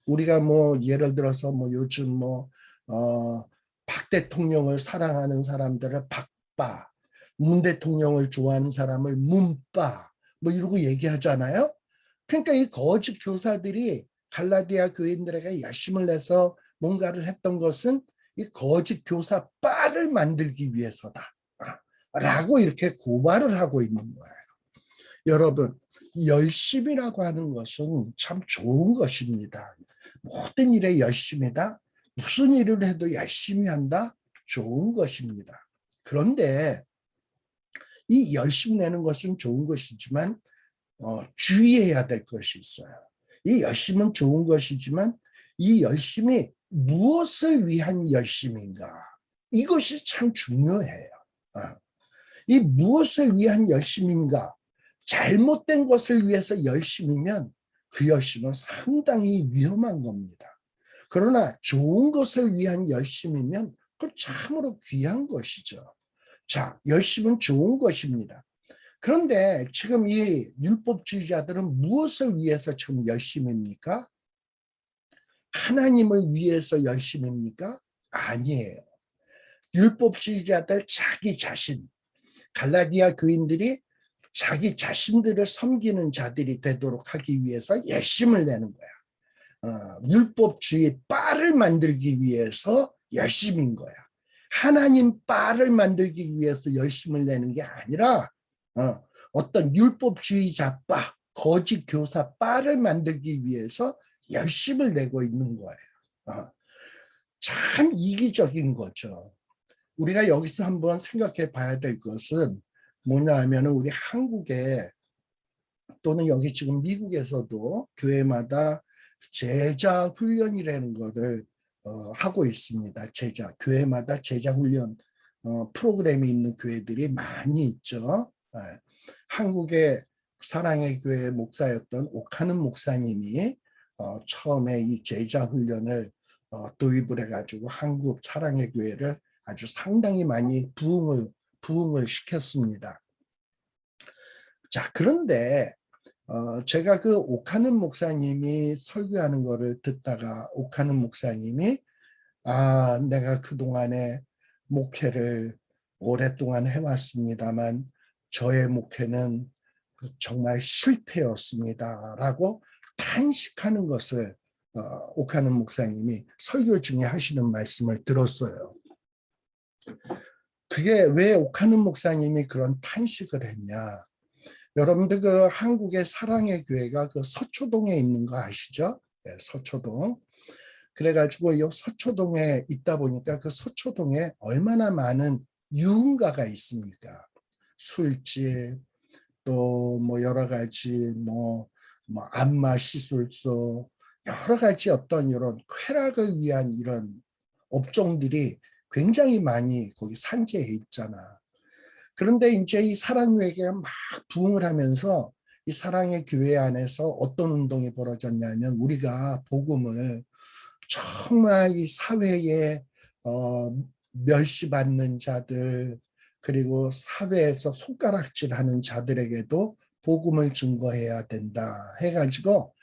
우리가 뭐 예를 들어서 뭐 요즘 박 대통령을 사랑하는 사람들을 박바, 문 대통령을 좋아하는 사람을 문바 뭐 이러고 얘기하잖아요. 그러니까 이 거짓 교사들이 갈라디아 교인들에게 열심을 내서 뭔가를 했던 것은 이 거짓 교사바를 만들기 위해서다. 라고 이렇게 고발을 하고 있는 거예요. 여러분, 열심이라고 하는 것은 참 좋은 것입니다. 모든 일에 열심이다. 무슨 일을 해도 열심히 한다. 좋은 것입니다. 그런데 이 열심 내는 것은 좋은 것이지만 주의해야 될 것이 있어요. 이 열심은 좋은 것이지만 이 열심이 무엇을 위한 열심인가? 이것이 참 중요해요. 이 무엇을 위한 열심인가? 잘못된 것을 위해서 열심이면 그 열심은 상당히 위험한 겁니다. 그러나 좋은 것을 위한 열심이면 그 참으로 귀한 것이죠. 자, 열심은 좋은 것입니다. 그런데 지금 이 율법주의자들은 무엇을 위해서 지금 열심입니까? 하나님을 위해서 열심입니까? 아니에요. 율법주의자들 자기 자신, 갈라디아 교인들이 자기 자신들을 섬기는 자들이 되도록 하기 위해서 열심을 내는 거야. 율법주의 바를 만들기 위해서 열심인 거야. 하나님 바를 만들기 위해서 열심을 내는 게 아니라 어떤 율법주의자 바, 거짓 교사 바를 만들기 위해서 열심을 내고 있는 거예요. 참 이기적인 거죠. 우리가 여기서 한번 생각해 봐야 될 것은 뭐냐 하면 우리 한국에 또는 여기 지금 미국에서도 교회마다 제자 훈련이라는 거를 하고 있습니다. 교회마다 제자 훈련 프로그램이 있는 교회들이 많이 있죠. 한국의 사랑의 교회 목사였던 옥하는 목사님이 처음에 이 제자 훈련을 도입을 해가지고 한국 사랑의 교회를 아주 상당히 많이 부흥을 시켰습니다. 자, 그런데 제가 그 옥하는 목사님이 설교하는 거를 듣다가 옥하는 목사님이 내가 그동안에 목회를 오랫동안 해왔습니다만 저의 목회는 정말 실패였습니다 라고 탄식하는 것을 옥하는 목사님이 설교 중에 하시는 말씀을 들었어요. 그게 왜 옥하는 목사님이 그런 탄식을 했냐? 여러분들 그 한국의 사랑의 교회가 그 서초동에 있는 거 아시죠? 네, 서초동. 그래가지고 이 서초동에 있다 보니까 그 서초동에 얼마나 많은 유흥가가 있습니까? 술집, 또 뭐 여러 가지 뭐 안마 시술소, 여러 가지 어떤 이런 쾌락을 위한 이런 업종들이 굉장히 많이 거기 산재해 있잖아. 그런데 이제 이 사랑교회가 막 부흥을 하면서 이 사랑의 교회 안에서 어떤 운동이 벌어졌냐면 우리가 복음을 정말 이 사회에 멸시받는 자들, 그리고 사회에서 손가락질하는 자들에게도 복음을 증거해야 된다 해가지고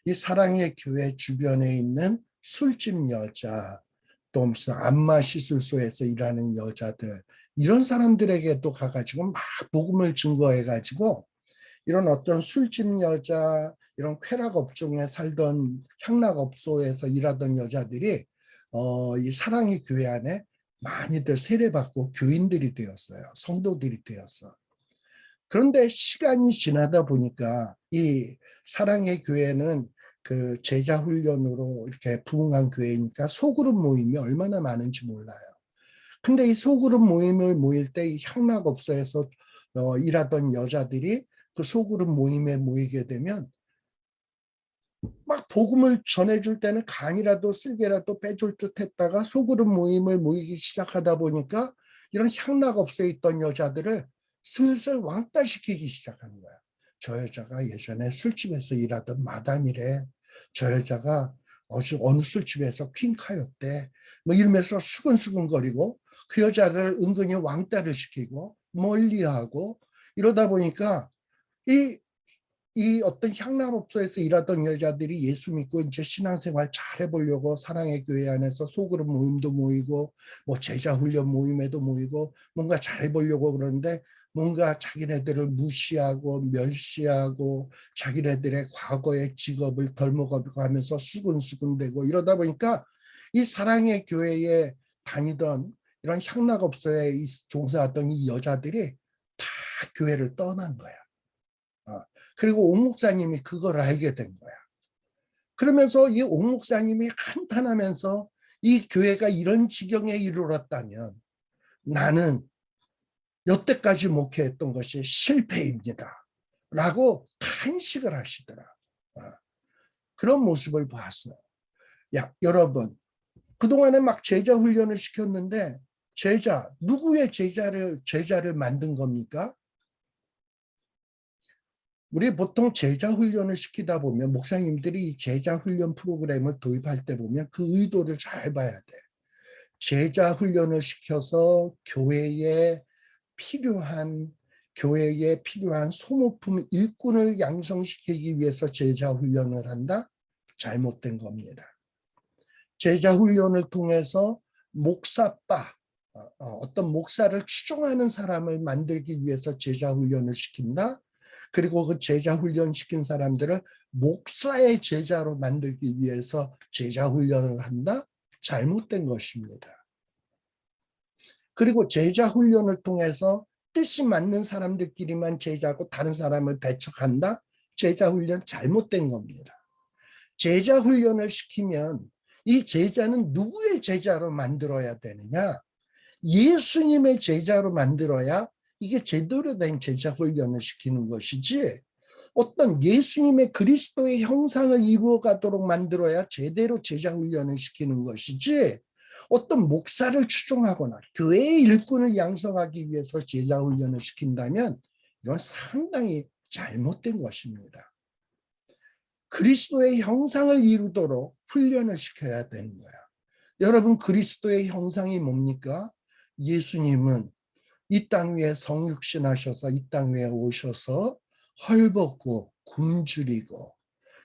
이 사랑의 교회 주변에 있는 술집 여자, 또 무슨 안마 시술소에서 일하는 여자들, 이런 사람들에게도 가가지고 막 복음을 증거해가지고 이런 어떤 술집 여자, 이런 쾌락 업종에 살던 향락업소에서 일하던 여자들이 이 사랑의 교회 안에 많이들 세례받고 교인들이 되었어요. 성도들이 되었어. 그런데 시간이 지나다 보니까 이 사랑의 교회는 그 제자 훈련으로 이렇게 부흥한 교회니까 소그룹 모임이 얼마나 많은지 몰라요. 근데 이 소그룹 모임을 모일 때 이 향락업소에서 일하던 여자들이 그 소그룹 모임에 모이게 되면 막 복음을 전해줄 때는 간이라도 쓸개라도 빼줄 듯 했다가 소그룹 모임을 모이기 시작하다 보니까 이런 향락업소에 있던 여자들을 슬슬 왕따시키기 시작하는 거야. 저 여자가 예전에 술집에서 일하던 마담이래. 저 여자가 어느 술집에서 퀸카였대. 뭐 이러면서 수근수근거리고 그 여자를 은근히 왕따를 시키고 멀리하고 이러다 보니까 이 어떤 향락업소에서 일하던 여자들이 예수 믿고 이제 신앙생활 잘 해보려고 사랑의 교회 안에서 소그룹 모임도 모이고 뭐 제자훈련 모임에도 모이고 뭔가 잘 해보려고 그러는데 뭔가 자기네들을 무시하고 멸시하고 자기네들의 과거의 직업을 덜먹어가고 하면서 수근수근대고 이러다 보니까 이 사랑의 교회에 다니던 이런 향락업소에 종사하던 이 여자들이 다 교회를 떠난 거야. 그리고 옥 목사님이 그걸 알게 된 거야. 그러면서 이 옥 목사님이 한탄하면서 이 교회가 이런 지경에 이르렀다면 나는 여태까지 목회했던 것이 실패입니다. 라고 탄식을 하시더라. 그런 모습을 봤어요. 여러분, 그동안에 막 제자 훈련을 시켰는데 누구의 제자를 만든 겁니까? 우리 보통 제자 훈련을 시키다 보면 목사님들이 이 제자 훈련 프로그램을 도입할 때 보면 그 의도를 잘 봐야 돼. 제자 훈련을 시켜서 교회에 필요한 소모품 일꾼을 양성시키기 위해서 제자 훈련을 한다? 잘못된 겁니다. 제자 훈련을 통해서 어떤 목사를 추종하는 사람을 만들기 위해서 제자 훈련을 시킨다? 그리고 그 제자 훈련 시킨 사람들을 목사의 제자로 만들기 위해서 제자 훈련을 한다? 잘못된 것입니다. 그리고 제자 훈련을 통해서 뜻이 맞는 사람들끼리만 제자고 다른 사람을 배척한다? 제자 훈련 잘못된 겁니다. 제자 훈련을 시키면 이 제자는 누구의 제자로 만들어야 되느냐? 예수님의 제자로 만들어야 이게 제대로 된 제자 훈련을 시키는 것이지, 어떤 예수님의 그리스도의 형상을 이루어가도록 만들어야 제대로 제자 훈련을 시키는 것이지, 어떤 목사를 추종하거나 교회의 일꾼을 양성하기 위해서 제자 훈련을 시킨다면 이건 상당히 잘못된 것입니다. 그리스도의 형상을 이루도록 훈련을 시켜야 되는 거야. 여러분, 그리스도의 형상이 뭡니까? 예수님은 이 땅 위에 성육신 하셔서 이 땅 위에 오셔서 헐벗고 굶주리고,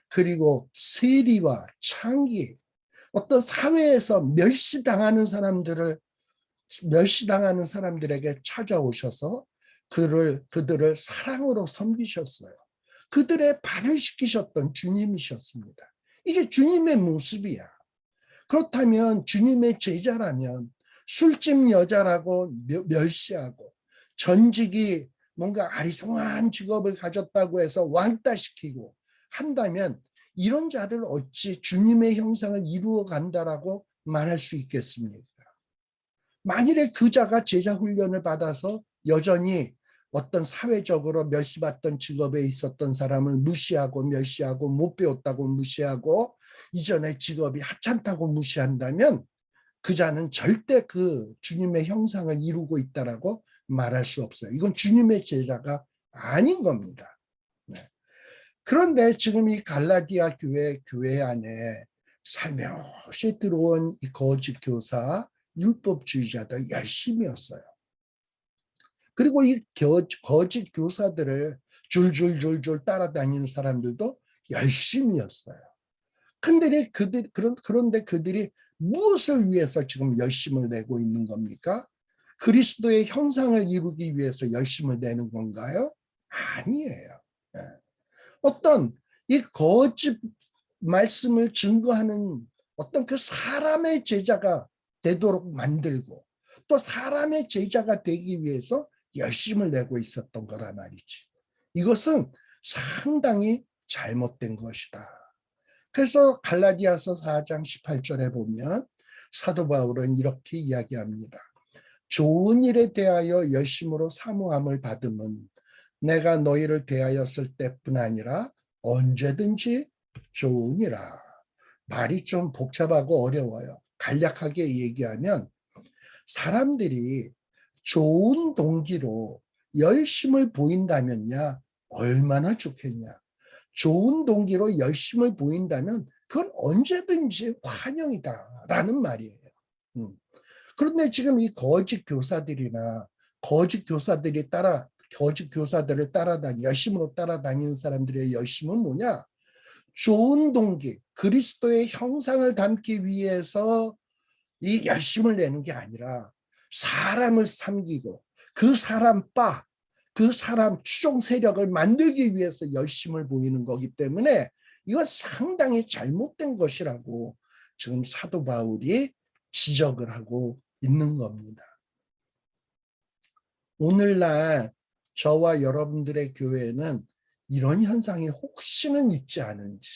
그리고 세리와 창기, 어떤 사회에서 멸시당하는 사람들에게 찾아오셔서 그들을 사랑으로 섬기셨어요. 그들의 발을 씻기셨던 주님이셨습니다. 이게 주님의 모습이야. 그렇다면 주님의 제자라면 술집 여자라고 멸시하고 전직이 뭔가 아리송한 직업을 가졌다고 해서 왕따시키고 한다면 이런 자를 어찌 주님의 형상을 이루어 간다라고 말할 수 있겠습니까? 만일에 그 자가 제자 훈련을 받아서 여전히 어떤 사회적으로 멸시받던 직업에 있었던 사람을 무시하고 멸시하고 못 배웠다고 무시하고 이전에 직업이 하찮다고 무시한다면 그 자는 절대 그 주님의 형상을 이루고 있다라고 말할 수 없어요. 이건 주님의 제자가 아닌 겁니다. 네. 그런데 지금 이 갈라디아 교회 안에 살며시 들어온 이 거짓 교사, 율법주의자들 열심히였어요. 그리고 이 거짓 교사들을 줄줄줄줄 따라다니는 사람들도 열심히였어요. 그런데 그들이 무엇을 위해서 지금 열심을 내고 있는 겁니까? 그리스도의 형상을 이루기 위해서 열심을 내는 건가요? 아니에요. 어떤 이 거짓 말씀을 증거하는 어떤 그 사람의 제자가 되도록 만들고 또 사람의 제자가 되기 위해서 열심을 내고 있었던 거란 말이지. 이것은 상당히 잘못된 것이다. 그래서 갈라디아서 4장 18절에 보면 사도 바울은 이렇게 이야기합니다. 좋은 일에 대하여 열심으로 사모함을 받음은 내가 너희를 대하였을 때뿐 아니라 언제든지 좋으니라. 말이 좀 복잡하고 어려워요. 간략하게 얘기하면 사람들이 좋은 동기로 열심을 보인다면야 얼마나 좋겠냐. 좋은 동기로 열심을 보인다면 그건 언제든지 환영이다라는 말이에요. 그런데 지금 이 거짓 교사들을 열심으로 따라다니는 사람들의 열심은 뭐냐? 좋은 동기, 그리스도의 형상을 담기 위해서 이 열심을 내는 게 아니라 사람을 삼기고 그 사람 추종 세력을 만들기 위해서 열심을 보이는 거기 때문에 이건 상당히 잘못된 것이라고 지금 사도 바울이 지적을 하고 있는 겁니다. 오늘날 저와 여러분들의 교회는 이런 현상이 혹시는 있지 않은지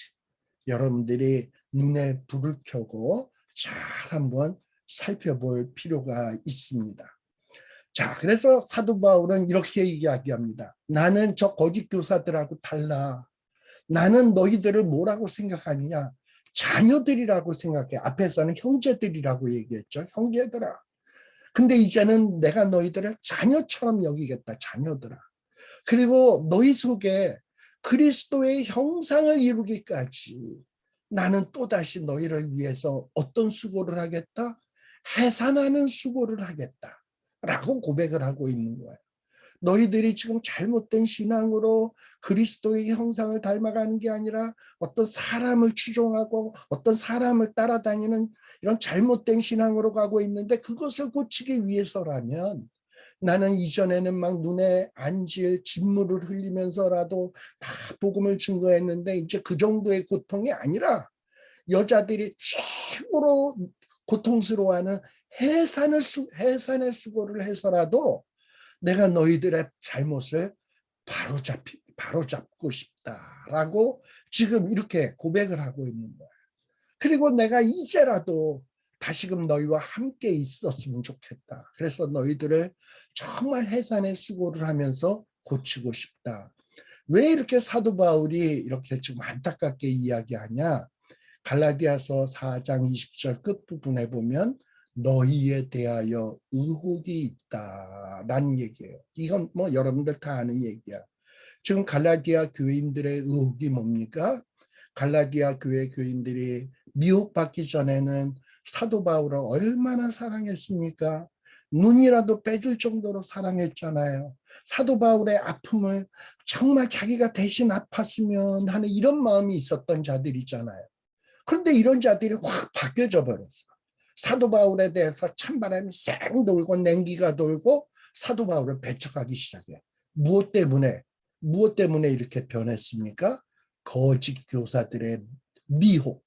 여러분들이 눈에 불을 켜고 잘 한번 살펴볼 필요가 있습니다. 자, 그래서 사도 바울은 이렇게 이야기합니다. 나는 저 거짓 교사들하고 달라. 나는 너희들을 뭐라고 생각하느냐? 자녀들이라고 생각해. 앞에서는 형제들이라고 얘기했죠. 형제들아. 근데 이제는 내가 너희들을 자녀처럼 여기겠다. 자녀들아. 그리고 너희 속에 그리스도의 형상을 이루기까지 나는 또다시 너희를 위해서 어떤 수고를 하겠다? 해산하는 수고를 하겠다. 라고 고백을 하고 있는 거예요. 너희들이 지금 잘못된 신앙으로 그리스도의 형상을 닮아가는 게 아니라 어떤 사람을 추종하고 어떤 사람을 따라다니는 이런 잘못된 신앙으로 가고 있는데 그것을 고치기 위해서라면 나는 이전에는 막 눈에 안질 진물을 흘리면서라도 다 복음을 증거했는데 이제 그 정도의 고통이 아니라 여자들이 최고로 고통스러워하는 해산의 수고를 해서라도 내가 너희들의 잘못을 바로잡고 싶다라고 지금 이렇게 고백을 하고 있는 거야. 그리고 내가 이제라도 다시금 너희와 함께 있었으면 좋겠다. 그래서 너희들을 정말 해산의 수고를 하면서 고치고 싶다. 왜 이렇게 사도 바울이 이렇게 지금 안타깝게 이야기하냐? 갈라디아서 4장 20절 끝부분에 보면 너희에 대하여 의혹이 있다라는 얘기예요. 이건 뭐 여러분들 다 아는 얘기야. 지금 갈라디아 교인들의 의혹이 뭡니까? 갈라디아 교회 교인들이 미혹받기 전에는 사도 바울을 얼마나 사랑했습니까? 눈이라도 빼줄 정도로 사랑했잖아요. 사도 바울의 아픔을 정말 자기가 대신 아팠으면 하는 이런 마음이 있었던 자들이잖아요. 그런데 이런 자들이 확 바뀌어져 버렸어. 사도 바울에 대해서 찬바람이 쌩 돌고 냉기가 돌고 사도 바울을 배척하기 시작해. 무엇 때문에 이렇게 변했습니까? 거짓 교사들의 미혹.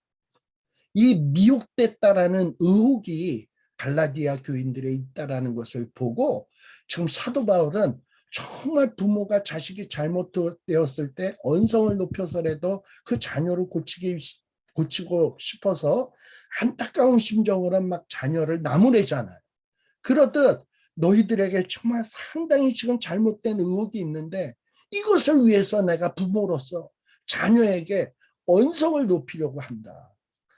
이 미혹됐다라는 의혹이 갈라디아 교인들에 있다라는 것을 보고 지금 사도 바울은 정말 부모가 자식이 잘못되었을 때 언성을 높여서라도 그 자녀를 고치고 싶어서 안타까운 심정으로 막 자녀를 나무래잖아요. 그렇듯 너희들에게 정말 상당히 지금 잘못된 의혹이 있는데 이것을 위해서 내가 부모로서 자녀에게 언성을 높이려고 한다.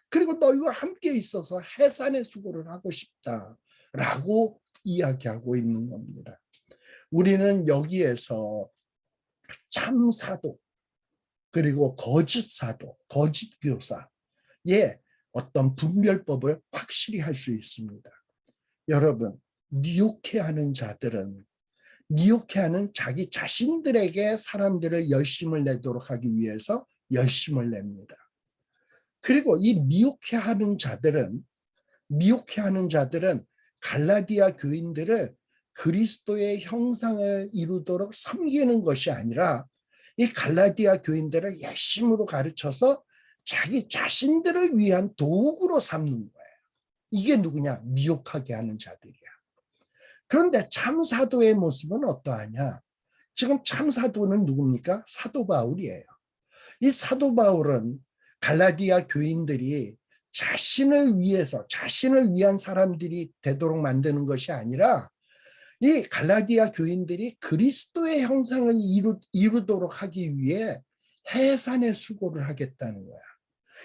그리고 너희와 함께 있어서 해산의 수고를 하고 싶다라고 이야기하고 있는 겁니다. 우리는 여기에서 참 사도 그리고 거짓 사도, 거짓 교사의 어떤 분별법을 확실히 할 수 있습니다. 여러분, 미혹해하는 자들은 미혹해하는 자기 자신들에게 사람들을 열심을 내도록 하기 위해서 열심을 냅니다. 그리고 이 미혹해하는 자들은 갈라디아 교인들을 그리스도의 형상을 이루도록 섬기는 것이 아니라 이 갈라디아 교인들을 열심으로 가르쳐서 자기 자신들을 위한 도구로 삼는 거예요. 이게 누구냐? 미혹하게 하는 자들이야. 그런데 참 사도의 모습은 어떠하냐? 지금 참 사도는 누굽니까? 사도 바울이에요. 이 사도 바울은 갈라디아 교인들이 자신을 위한 사람들이 되도록 만드는 것이 아니라 이 갈라디아 교인들이 그리스도의 형상을 이루도록 하기 위해 해산의 수고를 하겠다는 거야.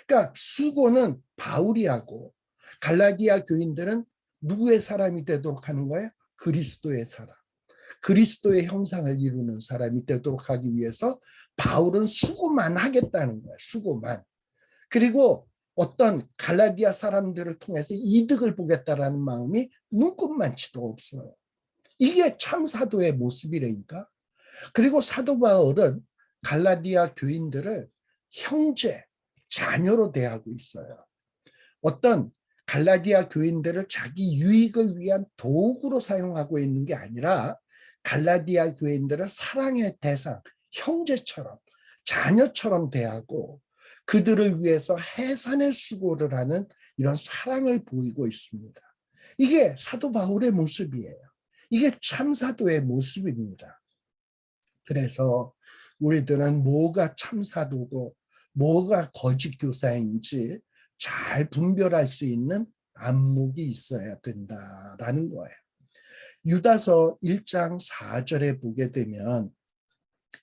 그러니까 수고는 바울이 하고 갈라디아 교인들은 누구의 사람이 되도록 하는 거예요? 그리스도의 사람. 그리스도의 형상을 이루는 사람이 되도록 하기 위해서 바울은 수고만 하겠다는 거야. 수고만. 그리고 어떤 갈라디아 사람들을 통해서 이득을 보겠다라는 마음이 눈꼽만치도 없어요. 이게 참 사도의 모습이라니까. 그리고 사도 바울은 갈라디아 교인들을 형제, 자녀로 대하고 있어요. 어떤 갈라디아 교인들을 자기 유익을 위한 도구로 사용하고 있는 게 아니라 갈라디아 교인들을 사랑의 대상, 형제처럼, 자녀처럼 대하고 그들을 위해서 해산의 수고를 하는 이런 사랑을 보이고 있습니다. 이게 사도 바울의 모습이에요. 이게 참 사도의 모습입니다. 그래서 우리들은 뭐가 참 사도고 뭐가 거짓 교사인지 잘 분별할 수 있는 안목이 있어야 된다라는 거예요. 유다서 1장 4절에 보게 되면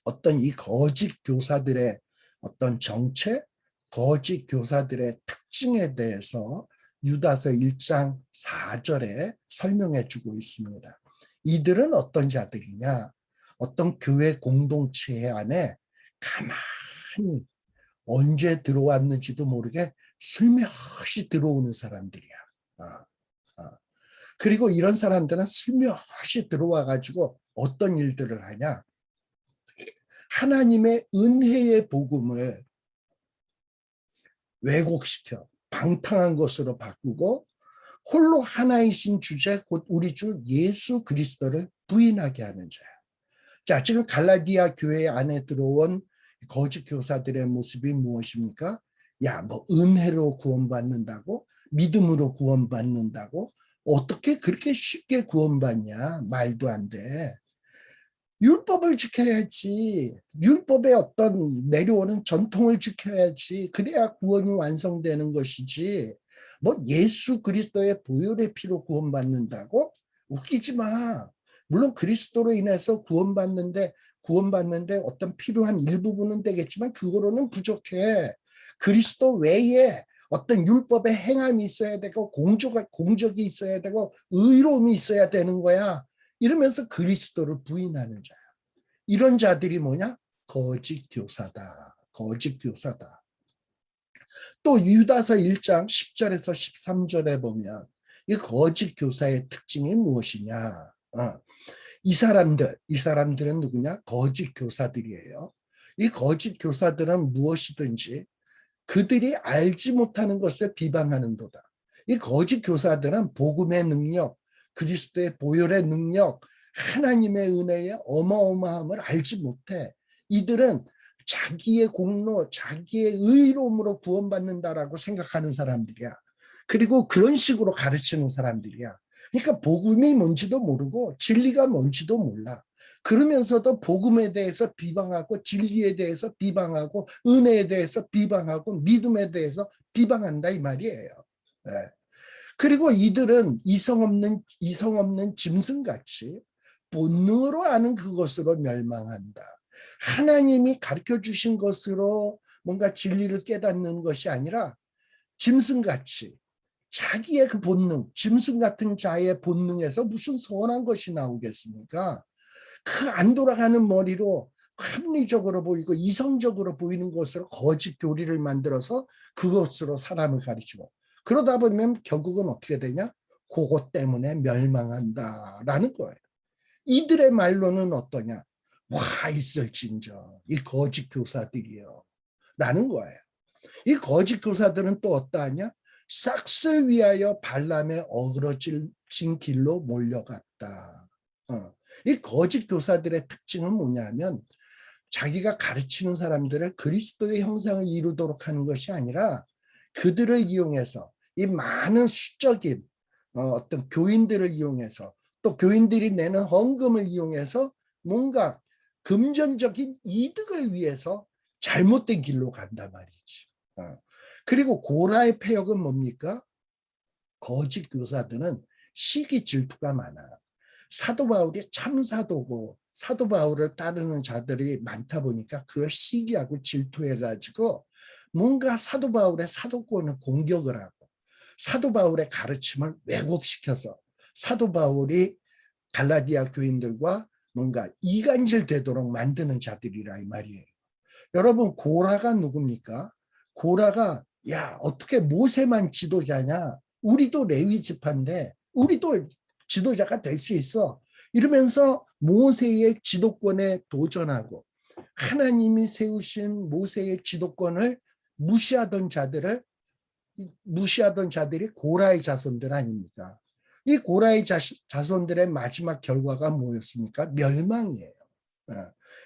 어떤 이 거짓 교사들의 어떤 정체, 거짓 교사들의 특징에 대해서 유다서 1장 4절에 설명해 주고 있습니다. 이들은 어떤 자들이냐? 어떤 교회 공동체 안에 가만히 언제 들어왔는지도 모르게 슬며시 들어오는 사람들이야. 그리고 이런 사람들은 슬며시 들어와 가지고 어떤 일들을 하냐? 하나님의 은혜의 복음을 왜곡시켜 방탕한 것으로 바꾸고 홀로 하나이신 주제 곧 우리 주 예수 그리스도를 부인하게 하는 자야. 자, 지금 갈라디아 교회 안에 들어온 거짓 교사들의 모습이 무엇입니까? 야, 뭐 은혜로 구원받는다고? 믿음으로 구원받는다고? 어떻게 그렇게 쉽게 구원받냐? 말도 안 돼. 율법을 지켜야지. 율법의 어떤 내려오는 전통을 지켜야지. 그래야 구원이 완성되는 것이지. 뭐 예수 그리스도의 보혈의 피로 구원받는다고? 웃기지 마. 물론 그리스도로 인해서 구원받는데 어떤 필요한 일부분은 되겠지만 그거로는 부족해. 그리스도 외에 어떤 율법의 행함이 있어야 되고 공적이 있어야 되고 의로움이 있어야 되는 거야. 이러면서 그리스도를 부인하는 자야. 이런 자들이 뭐냐? 거짓 교사다. 거짓 교사다. 또 유다서 1장 10절에서 13절에 보면 이 거짓 교사의 특징이 무엇이냐? 이 사람들은 누구냐? 거짓 교사들이에요. 이 거짓 교사들은 무엇이든지 그들이 알지 못하는 것을 비방하는도다. 이 거짓 교사들은 복음의 능력, 그리스도의 보혈의 능력, 하나님의 은혜의 어마어마함을 알지 못해. 이들은 자기의 공로, 자기의 의로움으로 구원받는다라고 생각하는 사람들이야. 그리고 그런 식으로 가르치는 사람들이야. 그러니까 복음이 뭔지도 모르고 진리가 뭔지도 몰라. 그러면서도 복음에 대해서 비방하고 진리에 대해서 비방하고 은혜에 대해서 비방하고 믿음에 대해서 비방한다 이 말이에요. 네. 그리고 이들은 이성 없는 짐승같이 본능으로 아는 그것으로 멸망한다. 하나님이 가르쳐 주신 것으로 뭔가 진리를 깨닫는 것이 아니라 짐승같이 자기의 그 본능, 짐승 같은 자의 본능에서 무슨 선한 것이 나오겠습니까? 그 안 돌아가는 머리로 합리적으로 보이고 이성적으로 보이는 것으로 거짓 교리를 만들어서 그것으로 사람을 가르치고 그러다 보면 결국은 어떻게 되냐? 그것 때문에 멸망한다라는 거예요. 이들의 말로는 어떠냐? 와 있을진저 이 거짓 교사들이요 라는 거예요. 이 거짓 교사들은 또 어떠하냐? 싹쓸 위하여 발람의 어그러진 길로 몰려갔다. 이 거짓 교사들의 특징은 뭐냐면 자기가 가르치는 사람들을 그리스도의 형상을 이루도록 하는 것이 아니라 그들을 이용해서 이 많은 수적인 어떤 교인들을 이용해서 또 교인들이 내는 헌금을 이용해서 뭔가 금전적인 이득을 위해서 잘못된 길로 간단 말이지. 그리고 고라의 폐역은 뭡니까? 거짓 교사들은 시기 질투가 많아. 사도 바울이 참 사도고 사도 바울을 따르는 자들이 많다 보니까 그걸 시기하고 질투해가지고 뭔가 사도 바울의 사도권을 공격을 하고 사도 바울의 가르침을 왜곡시켜서 사도 바울이 갈라디아 교인들과 뭔가 이간질 되도록 만드는 자들이라 이 말이에요. 여러분 고라가 누굽니까? 고라가 야 어떻게 모세만 지도자냐? 우리도 레위 지파인데 우리도 지도자가 될 수 있어. 이러면서 모세의 지도권에 도전하고 하나님이 세우신 모세의 지도권을 무시하던 자들이 고라의 자손들 아닙니까? 이 고라의 자손들의 마지막 결과가 뭐였습니까? 멸망이에요.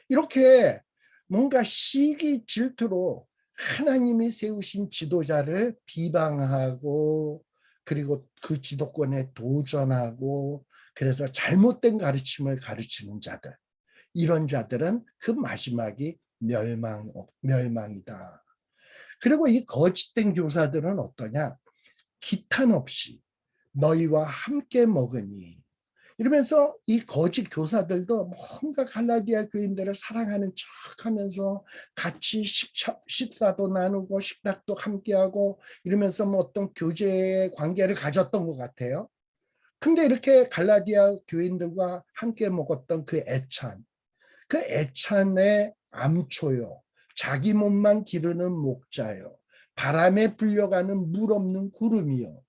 이렇게 뭔가 시기 질투로 하나님이 세우신 지도자를 비방하고 그리고 그 지도권에 도전하고 그래서 잘못된 가르침을 가르치는 자들 이런 자들은 그 마지막이 멸망이다. 그리고 이 거짓된 교사들은 어떠냐? 기탄 없이 너희와 함께 먹으니 이러면서 이 거짓 교사들도 뭔가 갈라디아 교인들을 사랑하는 척하면서 같이 식사도 나누고 식탁도 함께하고 이러면서 뭐 어떤 교제의 관계를 가졌던 것 같아요. 근데 이렇게 갈라디아 교인들과 함께 먹었던 그 애찬의 암초요. 자기 몸만 기르는 목자요. 바람에 불려가는 물 없는 구름이요.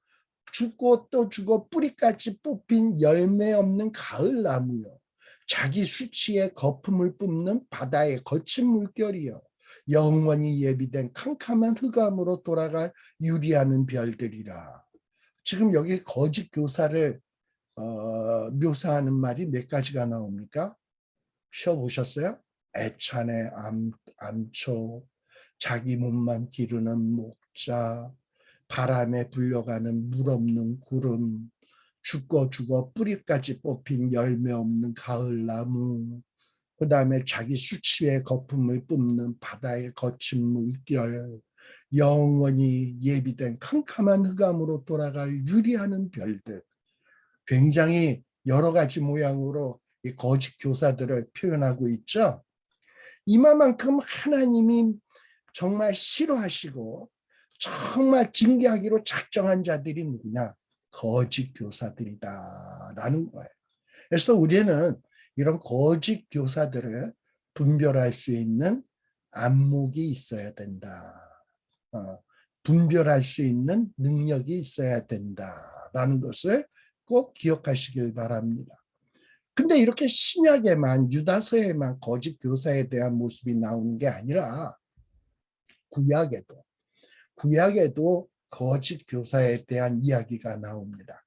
죽고 또 죽어 뿌리까지 뽑힌 열매 없는 가을 나무요. 자기 수치에 거품을 뿜는 바다의 거친 물결이요. 영원히 예비된 캄캄한 흑암으로 돌아갈 유리하는 별들이라. 지금 여기 거짓 교사를 묘사하는 말이 몇 가지가 나옵니까? 쉬어보셨어요? 애찬의 암초, 자기 몸만 기르는 목자, 바람에 불려가는 물 없는 구름, 죽고 죽어 뿌리까지 뽑힌 열매 없는 가을 나무, 그 다음에 자기 수치의 거품을 뿜는 바다의 거친 물결, 영원히 예비된 캄캄한 흑암으로 돌아갈 유리하는 별들. 굉장히 여러 가지 모양으로 이 거짓 교사들을 표현하고 있죠. 이만큼 하나님이 정말 싫어하시고 정말 징계하기로 작정한 자들이 누구냐? 거짓 교사들이다라는 거예요. 그래서 우리는 이런 거짓 교사들을 분별할 수 있는 안목이 있어야 된다. 분별할 수 있는 능력이 있어야 된다라는 것을 꼭 기억하시길 바랍니다. 근데 이렇게 신약에만 유다서에만 거짓 교사에 대한 모습이 나오는 게 아니라 구약에도 거짓 교사에 대한 이야기가 나옵니다.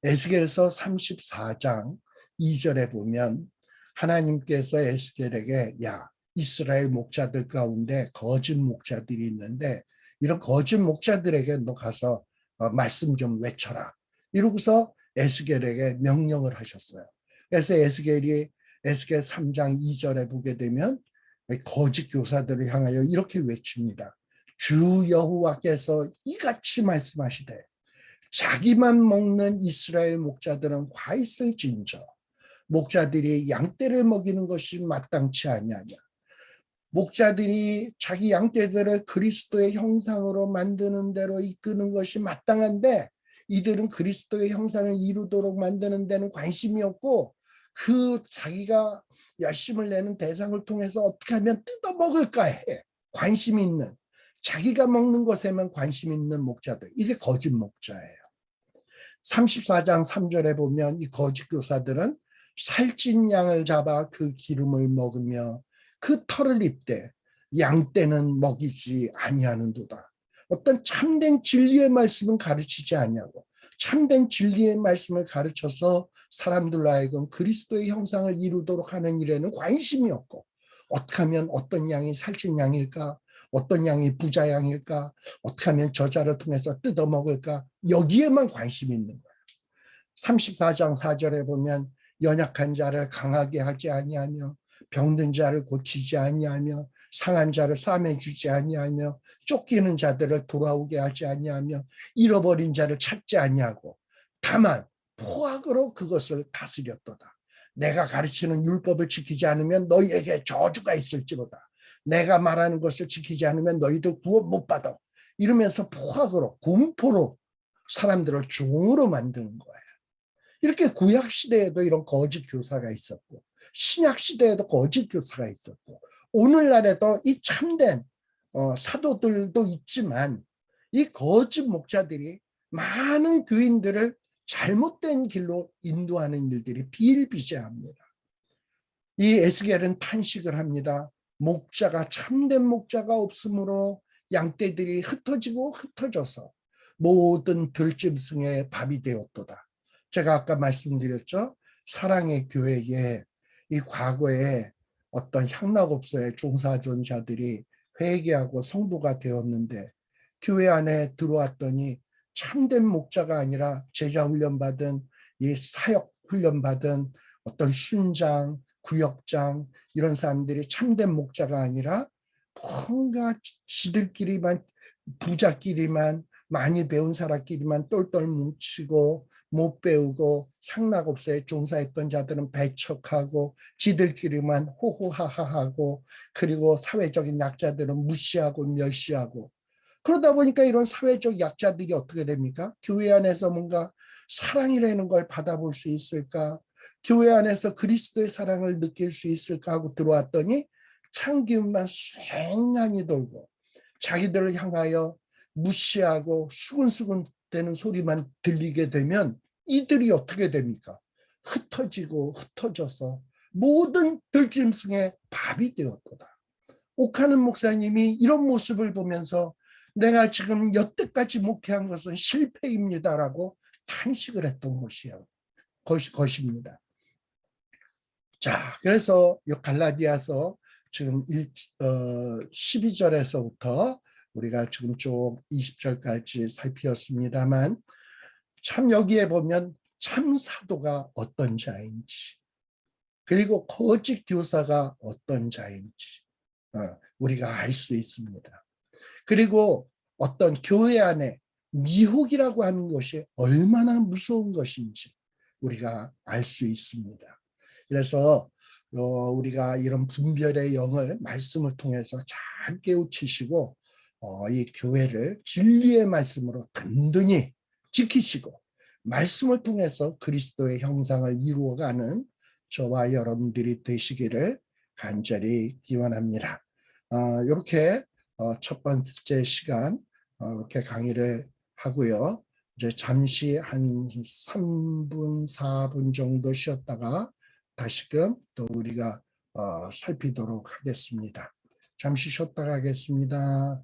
에스겔서 34장 2절에 보면 하나님께서 에스겔에게 야 이스라엘 목자들 가운데 거짓 목자들이 있는데 이런 거짓 목자들에게 너 가서 말씀 좀 외쳐라. 이러고서 에스겔에게 명령을 하셨어요. 그래서 에스겔이 에스겔 3장 2절에 보게 되면 거짓 교사들을 향하여 이렇게 외칩니다. 주 여호와께서 이같이 말씀하시되 자기만 먹는 이스라엘 목자들은 화 있을진저 목자들이 양떼를 먹이는 것이 마땅치 아니하냐. 목자들이 자기 양떼들을 그리스도의 형상으로 만드는 대로 이끄는 것이 마땅한데 이들은 그리스도의 형상을 이루도록 만드는 데는 관심이 없고 그 자기가 열심을 내는 대상을 통해서 어떻게 하면 뜯어먹을까 해 관심이 있는 자기가 먹는 것에만 관심 있는 목자들, 이게 거짓 목자예요. 34장 3절에 보면 이 거짓 교사들은 살찐 양을 잡아 그 기름을 먹으며 그 털을 입되 양떼는 먹이지 아니하는도다. 어떤 참된 진리의 말씀은 가르치지 아니하고 참된 진리의 말씀을 가르쳐서 사람들로 하여금 그리스도의 형상을 이루도록 하는 일에는 관심이 없고 어떻게 하면 어떤 양이 살찐 양일까? 어떤 양이 부자 양일까? 어떻게 하면 저자를 통해서 뜯어먹을까? 여기에만 관심이 있는 거예요. 34장 4절에 보면 연약한 자를 강하게 하지 아니하며 병든 자를 고치지 아니하며 상한 자를 싸매주지 아니하며 쫓기는 자들을 돌아오게 하지 아니하며 잃어버린 자를 찾지 아니하고 다만 포악으로 그것을 다스렸도다. 내가 가르치는 율법을 지키지 않으면 너희에게 저주가 있을지로다. 내가 말하는 것을 지키지 않으면 너희들 구원 못 받아. 이러면서 포악으로 공포로 사람들을 종으로 만드는 거예요. 이렇게 구약시대에도 이런 거짓 교사가 있었고 신약시대에도 거짓 교사가 있었고 오늘날에도 이 참된 사도들도 있지만 이 거짓 목자들이 많은 교인들을 잘못된 길로 인도하는 일들이 비일비재합니다. 이 에스겔은 탄식을 합니다. 목자가 참된 목자가 없으므로 양떼들이 흩어지고 흩어져서 모든 들짐승의 밥이 되었도다. 제가 아까 말씀드렸죠. 사랑의 교회에 이 과거에 어떤 향락업소의 종사하던 자들이 회개하고 성도가 되었는데 교회 안에 들어왔더니 참된 목자가 아니라 제자 훈련받은 이 사역 훈련받은 어떤 순장, 구역장 이런 사람들이 참된 목자가 아니라 뭔가 지들끼리만 부자끼리만 많이 배운 사람끼리만 똘똘 뭉치고 못 배우고 향락업소에 종사했던 자들은 배척하고 지들끼리만 호호하하하고 그리고 사회적인 약자들은 무시하고 멸시하고 그러다 보니까 이런 사회적 약자들이 어떻게 됩니까? 교회 안에서 뭔가 사랑이라는 걸 받아볼 수 있을까? 교회 안에서 그리스도의 사랑을 느낄 수 있을까 하고 들어왔더니 참기운만 쇳하니 돌고 자기들을 향하여 무시하고 수근수근 되는 소리만 들리게 되면 이들이 어떻게 됩니까? 흩어지고 흩어져서 모든 들짐승의 밥이 되었도다. 옥하는 목사님이 이런 모습을 보면서 내가 지금 여태까지 목회한 것은 실패입니다라고 탄식을 했던 것입니다. 자, 그래서 이 갈라디아서 지금 12절에서부터 우리가 지금 쭉 20절까지 살피었습니다만 참 여기에 보면 참 사도가 어떤 자인지 그리고 거짓 교사가 어떤 자인지 우리가 알 수 있습니다. 그리고 어떤 교회 안에 미혹이라고 하는 것이 얼마나 무서운 것인지 우리가 알 수 있습니다. 그래서 우리가 이런 분별의 영을 말씀을 통해서 잘 깨우치시고 이 교회를 진리의 말씀으로 든든히 지키시고 말씀을 통해서 그리스도의 형상을 이루어가는 저와 여러분들이 되시기를 간절히 기원합니다. 이렇게 첫 번째 시간 이렇게 강의를 하고요. 이제 잠시 한 3분, 4분 정도 쉬었다가 다시금 또 우리가 살피도록 하겠습니다. 잠시 쉬었다 가겠습니다.